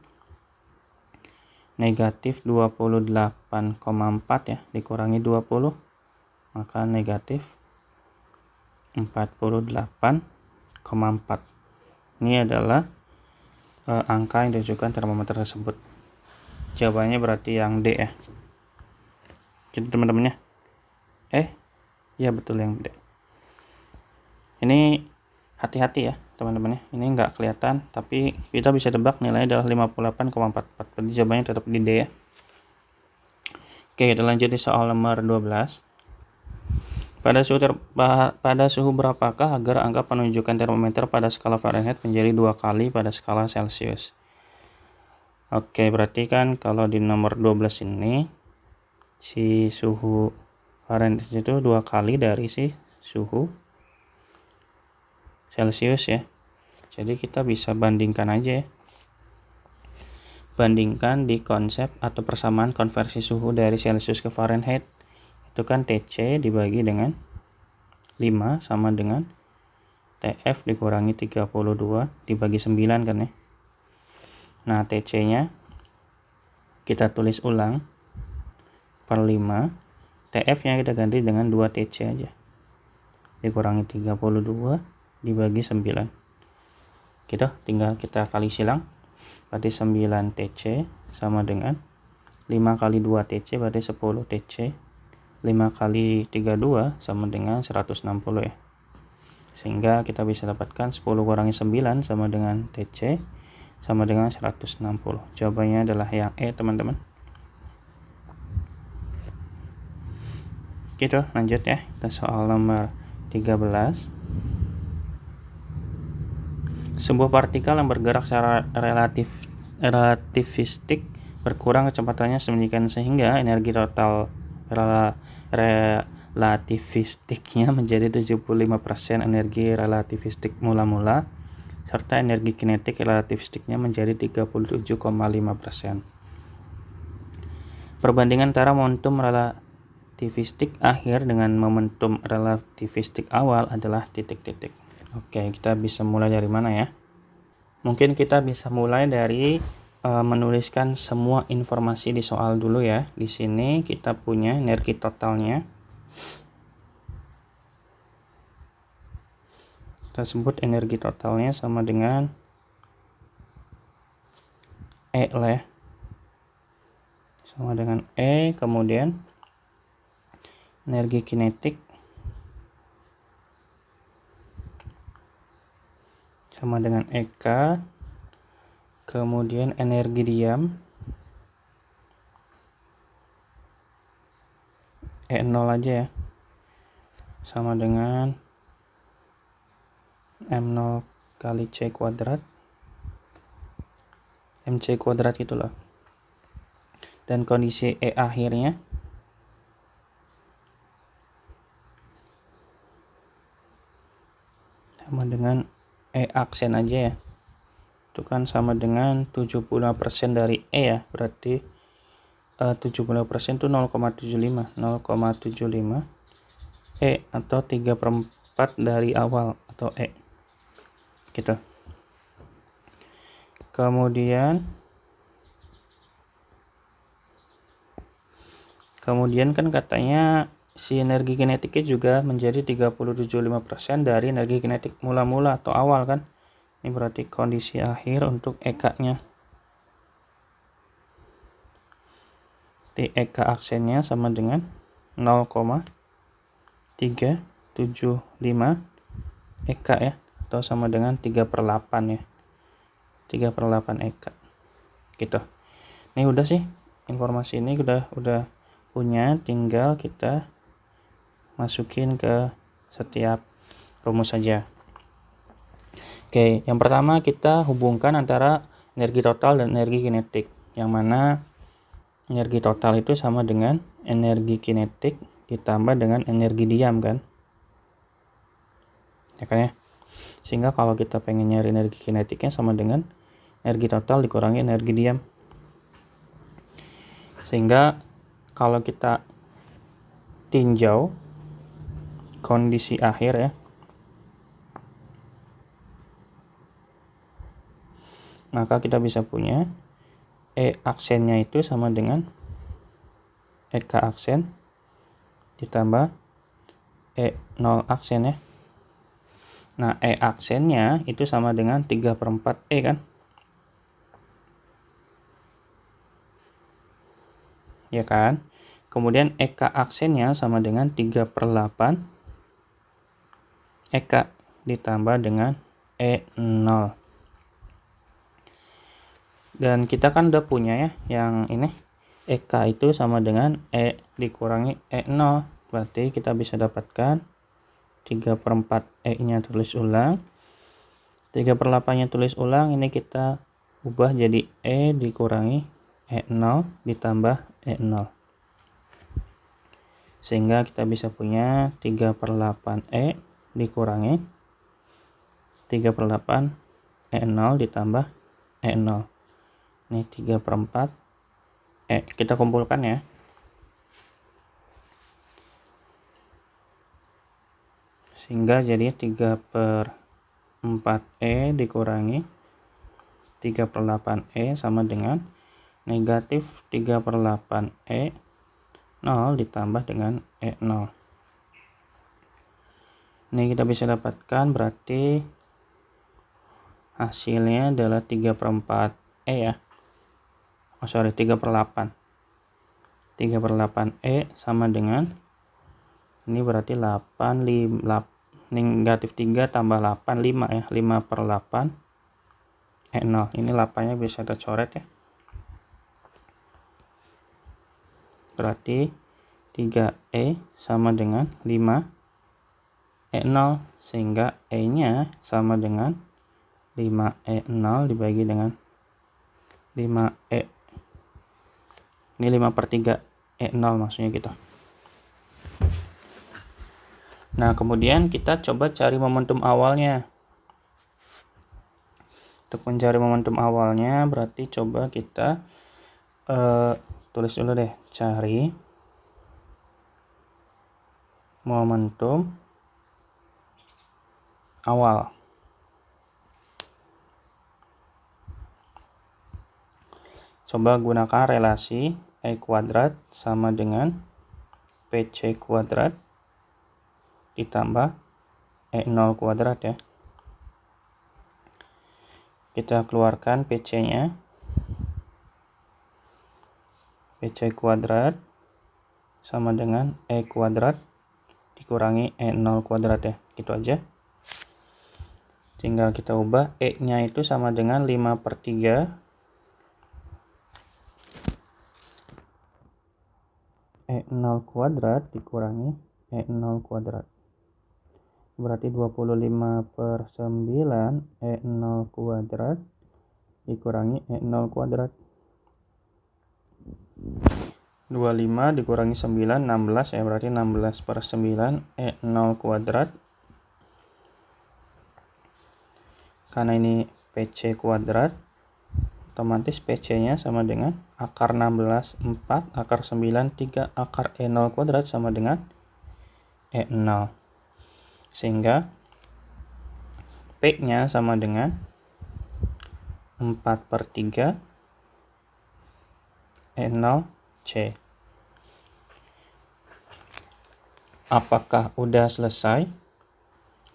negatif 28,4 ya, dikurangi 20 maka negatif 48,4. Ini adalah angka yang ditunjukkan termometer tersebut. Jawabannya berarti yang D ya. Gitu teman-teman ya. Ya betul yang D. Ini hati-hati ya teman-teman ya. Ini nggak kelihatan tapi kita bisa tebak nilainya adalah 58,44. Jadi jawabannya tetap di D ya. Oke, kita lanjut di soal nomor 12. Pada suhu berapakah agar angka penunjukan termometer pada skala Fahrenheit menjadi 2 kali pada skala Celcius? Oke, berarti kan kalau di nomor 12 ini si suhu Fahrenheit itu 2 kali dari si suhu Celcius ya. Jadi kita bisa bandingkan aja ya. Bandingkan di konsep atau persamaan konversi suhu dari Celcius ke Fahrenheit. Itu kan TC dibagi dengan 5 sama dengan TF dikurangi 32 dibagi 9 kan ya. Nah, TC nya kita tulis ulang per 5, TF nya kita ganti dengan 2 TC aja dikurangi 32 dibagi 9. Gitu, tinggal kita kali silang, berarti 9 TC sama dengan 5 kali 2 TC berarti 10 TC, 5 kali 32 sama dengan 160 ya. Sehingga kita bisa dapatkan 10 kurangi 9 sama dengan TC sama dengan 160. Jawabannya adalah yang E, teman-teman. Gitu, lanjut ya. Kita soal nomor 13. Sebuah partikel yang bergerak secara relativistik berkurang kecepatannya sedemikian sehingga energi total relativistiknya menjadi 75% energi relativistik mula-mula, serta energi kinetik relativistiknya menjadi 37,5%. Perbandingan antara momentum relativistik akhir dengan momentum relativistik awal adalah titik-titik. Oke, kita bisa mulai dari mana ya? Mungkin kita bisa mulai dari menuliskan semua informasi di soal dulu ya. Di sini kita punya energi totalnya. Kita sebut energi totalnya sama dengan E lah ya. Sama dengan E, kemudian energi kinetik sama dengan EK, kemudian energi diam E0 aja ya, sama dengan M0 kali C kuadrat MC kuadrat itulah. Dan kondisi E akhirnya sama dengan E aksen aja ya. Itu kan sama dengan 75% dari E ya, berarti 75% itu 0,75 E atau 3/4 dari awal atau E gitu. Kemudian kan katanya si energi kinetiknya juga menjadi 37,5% dari energi kinetik mula-mula atau awal kan. Ini berarti kondisi akhir untuk EK-nya. EK aksennya sama dengan 0,375 EK ya, atau sama dengan 3/8 ya. 3/8 EK. Gitu. Ini udah sih informasi ini udah punya, tinggal kita masukin ke setiap rumus saja. Oke, yang pertama kita hubungkan antara energi total dan energi kinetik, yang mana energi total itu sama dengan energi kinetik ditambah dengan energi diam kan, ya kan ya. Sehingga kalau kita pengen nyari energi kinetiknya sama dengan energi total dikurangi energi diam. Sehingga kalau kita tinjau kondisi akhir ya, maka kita bisa punya E aksennya itu sama dengan EK aksen ditambah E0 aksen ya. Nah, E aksennya itu sama dengan 3/4 E kan. Ya kan? Kemudian EK aksennya sama dengan 3/8 EK ditambah dengan E0. Dan kita kan udah punya ya yang ini EK itu sama dengan E dikurangi E0. Berarti kita bisa dapatkan 3/4 E-nya tulis ulang. 3/8-nya tulis ulang, ini kita ubah jadi E dikurangi E0 ditambah E0. Sehingga kita bisa punya 3/8 E dikurangi 3/8 E0 ditambah E0. Ini 3/4 E. Kita kumpulkan ya. Sehingga jadi 3/4 E dikurangi 3/8 E sama dengan negatif 3/8 E 0 ditambah dengan E0. Ini kita bisa dapatkan berarti hasilnya adalah 3/4 E ya. 3/8. 3/8 E sama dengan, ini berarti 8, negatif 3 tambah 8, 5 ya. 5/8 E0. Ini 8-nya bisa kita coret ya. Berarti 3E sama dengan 5 E0, sehingga E-nya sama dengan 5E0 dibagi dengan 5E. Ini 5/3 E0 maksudnya gitu. Nah, kemudian kita coba cari momentum awalnya. Untuk mencari momentum awalnya berarti coba kita tulis dulu deh, cari momentum awal. Coba gunakan relasi E kuadrat sama dengan PC kuadrat ditambah E0 kuadrat ya. Kita keluarkan PC-nya. PC kuadrat sama dengan E kuadrat dikurangi E0 kuadrat ya. Gitu aja. Tinggal kita ubah, E-nya itu sama dengan 5/3 E0 kuadrat dikurangi E0 kuadrat. Berarti 25/9 E0 kuadrat dikurangi E0 kuadrat. 25 dikurangi 9, 16 ya, berarti 16/9 E0 kuadrat. Karena ini PC kuadrat, otomatis PC-nya sama dengan akar 16 4, akar 9 3, akar E0 kuadrat sama dengan E0. Sehingga P-nya sama dengan 4/3 E0C. Apakah udah selesai?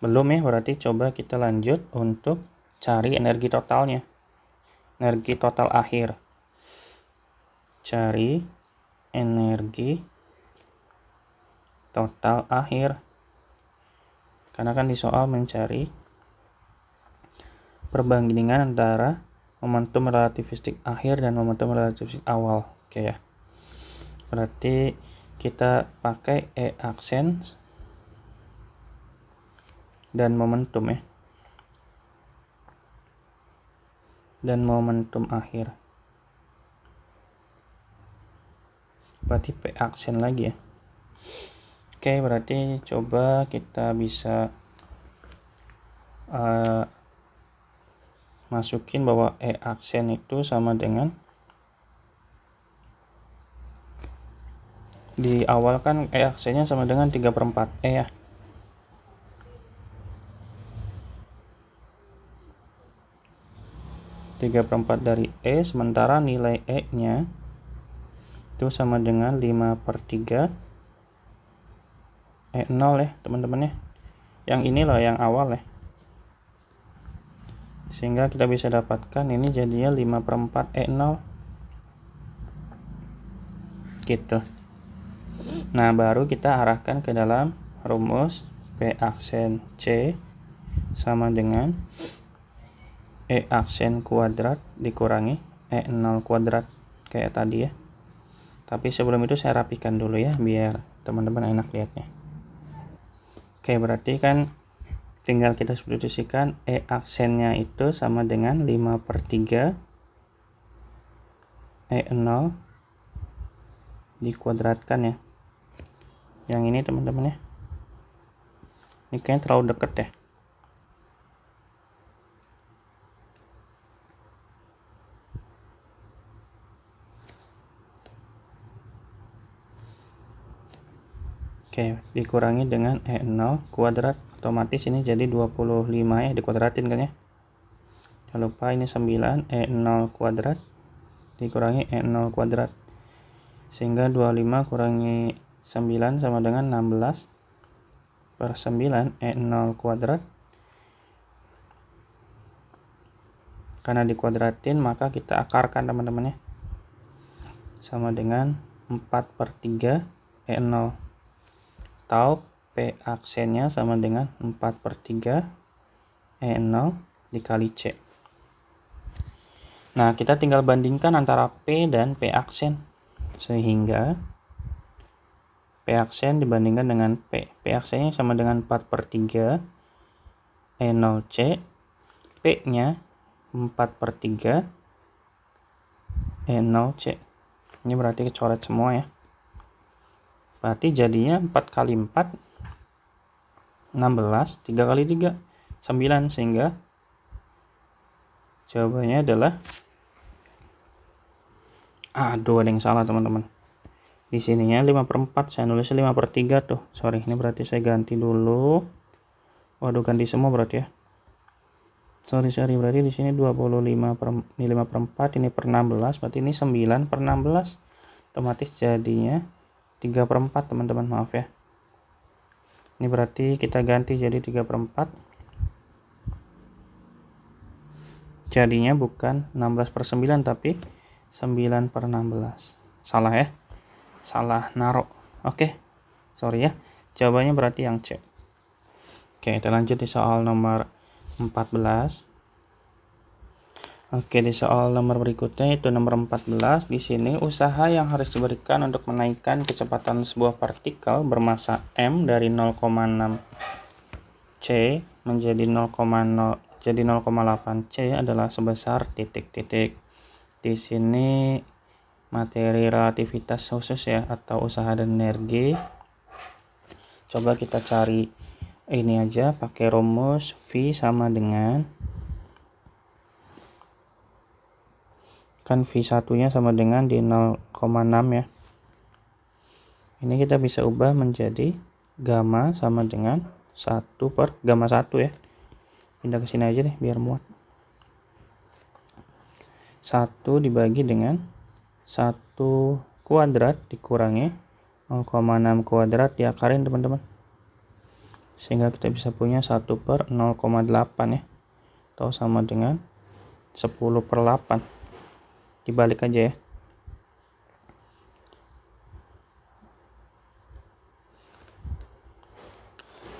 Belum ya, berarti coba kita lanjut untuk cari energi totalnya. Energi total akhir. Cari energi total akhir. Karena kan di soal mencari perbandingan antara momentum relativistik akhir dan momentum relativistik awal. Oke ya. Berarti kita pakai E aksen dan momentum ya. Dan momentum akhir. Berarti P aksen lagi ya. Oke, berarti coba kita bisa masukin bahwa E aksen itu sama dengan, di awal kan E aksennya sama dengan 3/4 E ya. dari E, sementara nilai E nya itu sama dengan 5/3 E0 ya teman-teman ya. Yang ini loh yang awal ya. Sehingga kita bisa dapatkan ini jadinya 5/4 E0 gitu. Nah, baru kita arahkan ke dalam rumus P aksen C sama dengan E aksen kuadrat dikurangi E0 kuadrat kayak tadi ya. Tapi sebelum itu saya rapikan dulu ya, biar teman-teman enak lihatnya. Oke, berarti kan tinggal kita substitusikan E aksennya itu sama dengan 5/3 E0 dikuadratkan ya. Yang ini teman-teman ya. Ini kayaknya terlalu deket ya. Oke, dikurangi dengan E0 kuadrat, otomatis ini jadi 25 ya, dikuadratin kan ya. Jangan lupa ini 9, E0 kuadrat dikurangi E0 kuadrat. Sehingga 25 kurangi 9 sama dengan 16/9 E0 kuadrat. Karena dikuadratin maka kita akarkan teman-teman ya. Sama dengan 4/3 E0. Atau P aksennya sama dengan 4/3 E0 dikali C. Nah, kita tinggal bandingkan antara P dan P aksen. Sehingga P aksen dibandingkan dengan P. P aksennya sama dengan 4/3 E0C. P-nya 4/3 E0C. Ini berarti kecoret semua ya. Berarti jadinya 4 kali 4 16, 3 kali 3 9, sehingga jawabannya adalah aduh, ada yang salah teman-teman. Di sininya 5/4, saya nulisnya 5/3 tuh. Sorry, ini berarti saya ganti dulu. Waduh, ganti semua berarti ya. Sorry, berarti di sini 25 ini 5/4, ini per 16, berarti ini 9/16. Otomatis jadinya 3/4 teman-teman, maaf ya. Ini berarti kita ganti jadi 3/4. Jadinya bukan 16/9 tapi 9/16. Salah ya. Salah naruh. Oke. Sorry ya. Jawabannya berarti yang C. Oke, kita lanjut di soal nomor 14. Oke, di soal nomor berikutnya itu nomor 14. Di sini usaha yang harus diberikan untuk menaikkan kecepatan sebuah partikel bermassa m dari 0,6 C menjadi 0,8 C adalah sebesar titik-titik. Di sini materi relativitas khusus ya, atau usaha dan energi. Coba kita cari ini aja pakai rumus V sama dengan, kan V1 nya sama dengan di 0,6 ya. Ini kita bisa ubah menjadi gamma sama dengan 1/gamma 1 ya. Pindah ke sini aja deh biar muat. 1 dibagi dengan 1 kuadrat dikurangi 0,6 kuadrat diakarin teman-teman. Sehingga kita bisa punya 1/0,8 ya. Atau sama dengan 10/8. Dibalik aja ya.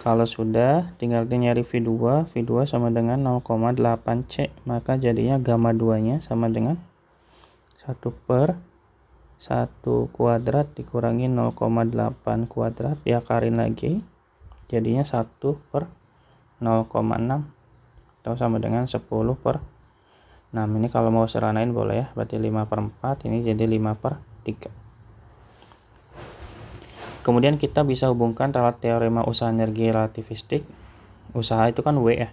Kalau sudah, tinggal nyari V2 sama dengan 0,8 C, maka jadinya gamma 2 nya sama dengan 1/1 kuadrat dikurangi 0,8 kuadrat diakarin lagi, jadinya 1/0,6 atau sama dengan 10/6. Ini kalau mau seranain boleh ya, berarti 5/4, ini jadi 5/3. Kemudian kita bisa hubungkan teorema usaha energi relativistik. Usaha itu kan W ya.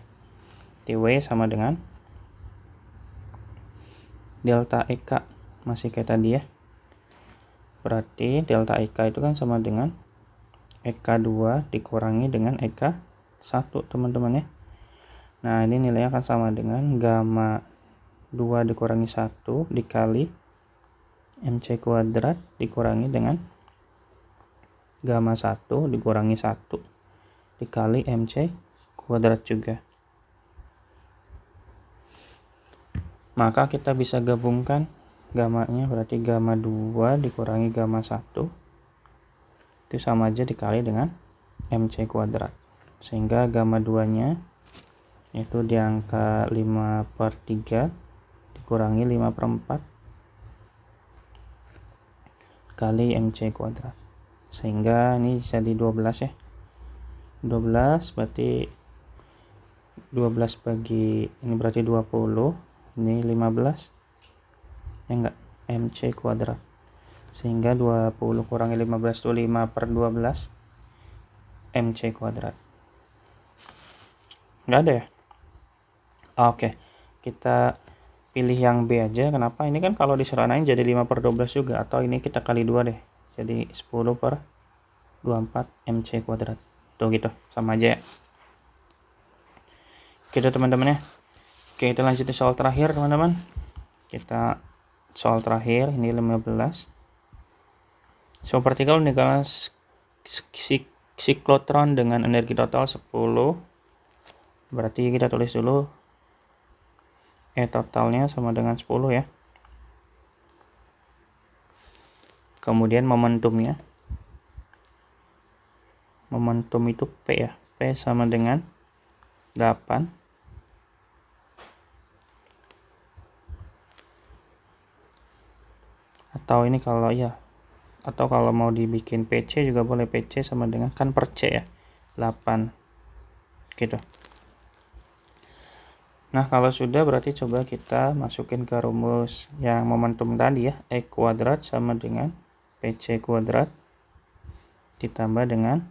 W sama dengan delta EK, masih kayak tadi ya. Berarti delta EK itu kan sama dengan EK2 dikurangi dengan EK1 teman-teman ya. Nah, ini nilainya akan sama dengan gamma 2 dikurangi 1 dikali MC kuadrat dikurangi dengan gamma 1 dikurangi 1 dikali MC kuadrat juga. Maka kita bisa gabungkan gammanya, berarti gamma 2 dikurangi gamma 1 itu sama aja dikali dengan MC kuadrat. Sehingga gamma 2 nya itu di angka 5/3 dikurangi 5/4 kali MC kuadrat, sehingga ini jadi 12 ya. 12 berarti 12 bagi ini berarti 20, ini 15 ya enggak, MC kuadrat, sehingga 20 kurangi 15 itu 5/12 MC kuadrat. Enggak ada ya? Oke, kita pilih yang B aja. Kenapa? Ini kan kalau diseranain jadi 5/12 juga, atau ini kita kali 2 deh, jadi 10/24 MC kuadrat. Tuh gitu, sama aja ya. Gitu teman-teman ya. Oke, kita lanjut ke soal terakhir teman-teman. Kita soal terakhir, ini 15. Sebuah partikel meninggalkan siklotron dengan energi total 10. Berarti kita tulis dulu totalnya sama dengan 10 ya. Kemudian momentumnya. Momentum itu P ya. P sama dengan 8. Atau ini kalau ya, atau kalau mau dibikin PC juga boleh, PC sama dengan kan per C ya, 8 gitu. Nah, kalau sudah berarti coba kita masukin ke rumus yang momentum tadi ya, E kuadrat sama dengan PC kuadrat ditambah dengan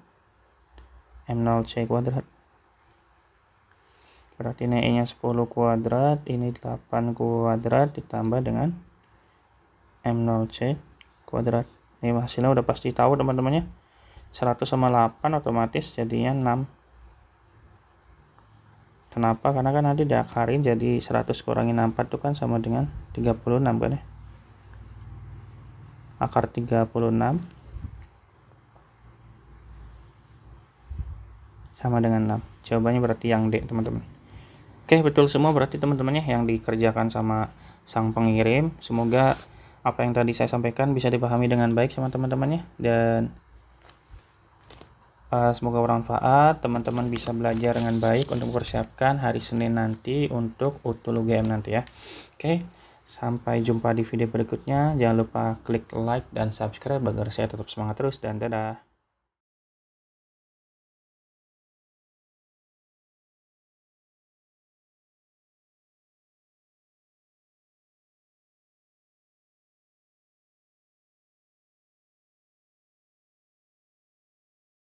M0C kuadrat. Berarti ini E-nya 10 kuadrat, ini 8 kuadrat ditambah dengan M0C kuadrat. Ini hasilnya udah pasti tahu teman-temannya. 100 sama 8 otomatis jadinya 6. Kenapa? Karena kan nanti diakarin jadi 100 kurangi 64 itu kan sama dengan 36 kan ya. Akar 36 sama dengan 6. Jawabannya berarti yang D teman-teman. Oke, betul semua berarti teman-temannya yang dikerjakan sama sang pengirim. Semoga apa yang tadi saya sampaikan bisa dipahami dengan baik sama teman-temannya, dan semoga bermanfaat. Teman-teman bisa belajar dengan baik untuk mempersiapkan hari Senin nanti untuk UTUL UGM nanti ya. Oke, sampai jumpa di video berikutnya. Jangan lupa klik like dan subscribe agar saya tetap semangat terus, dan dadah.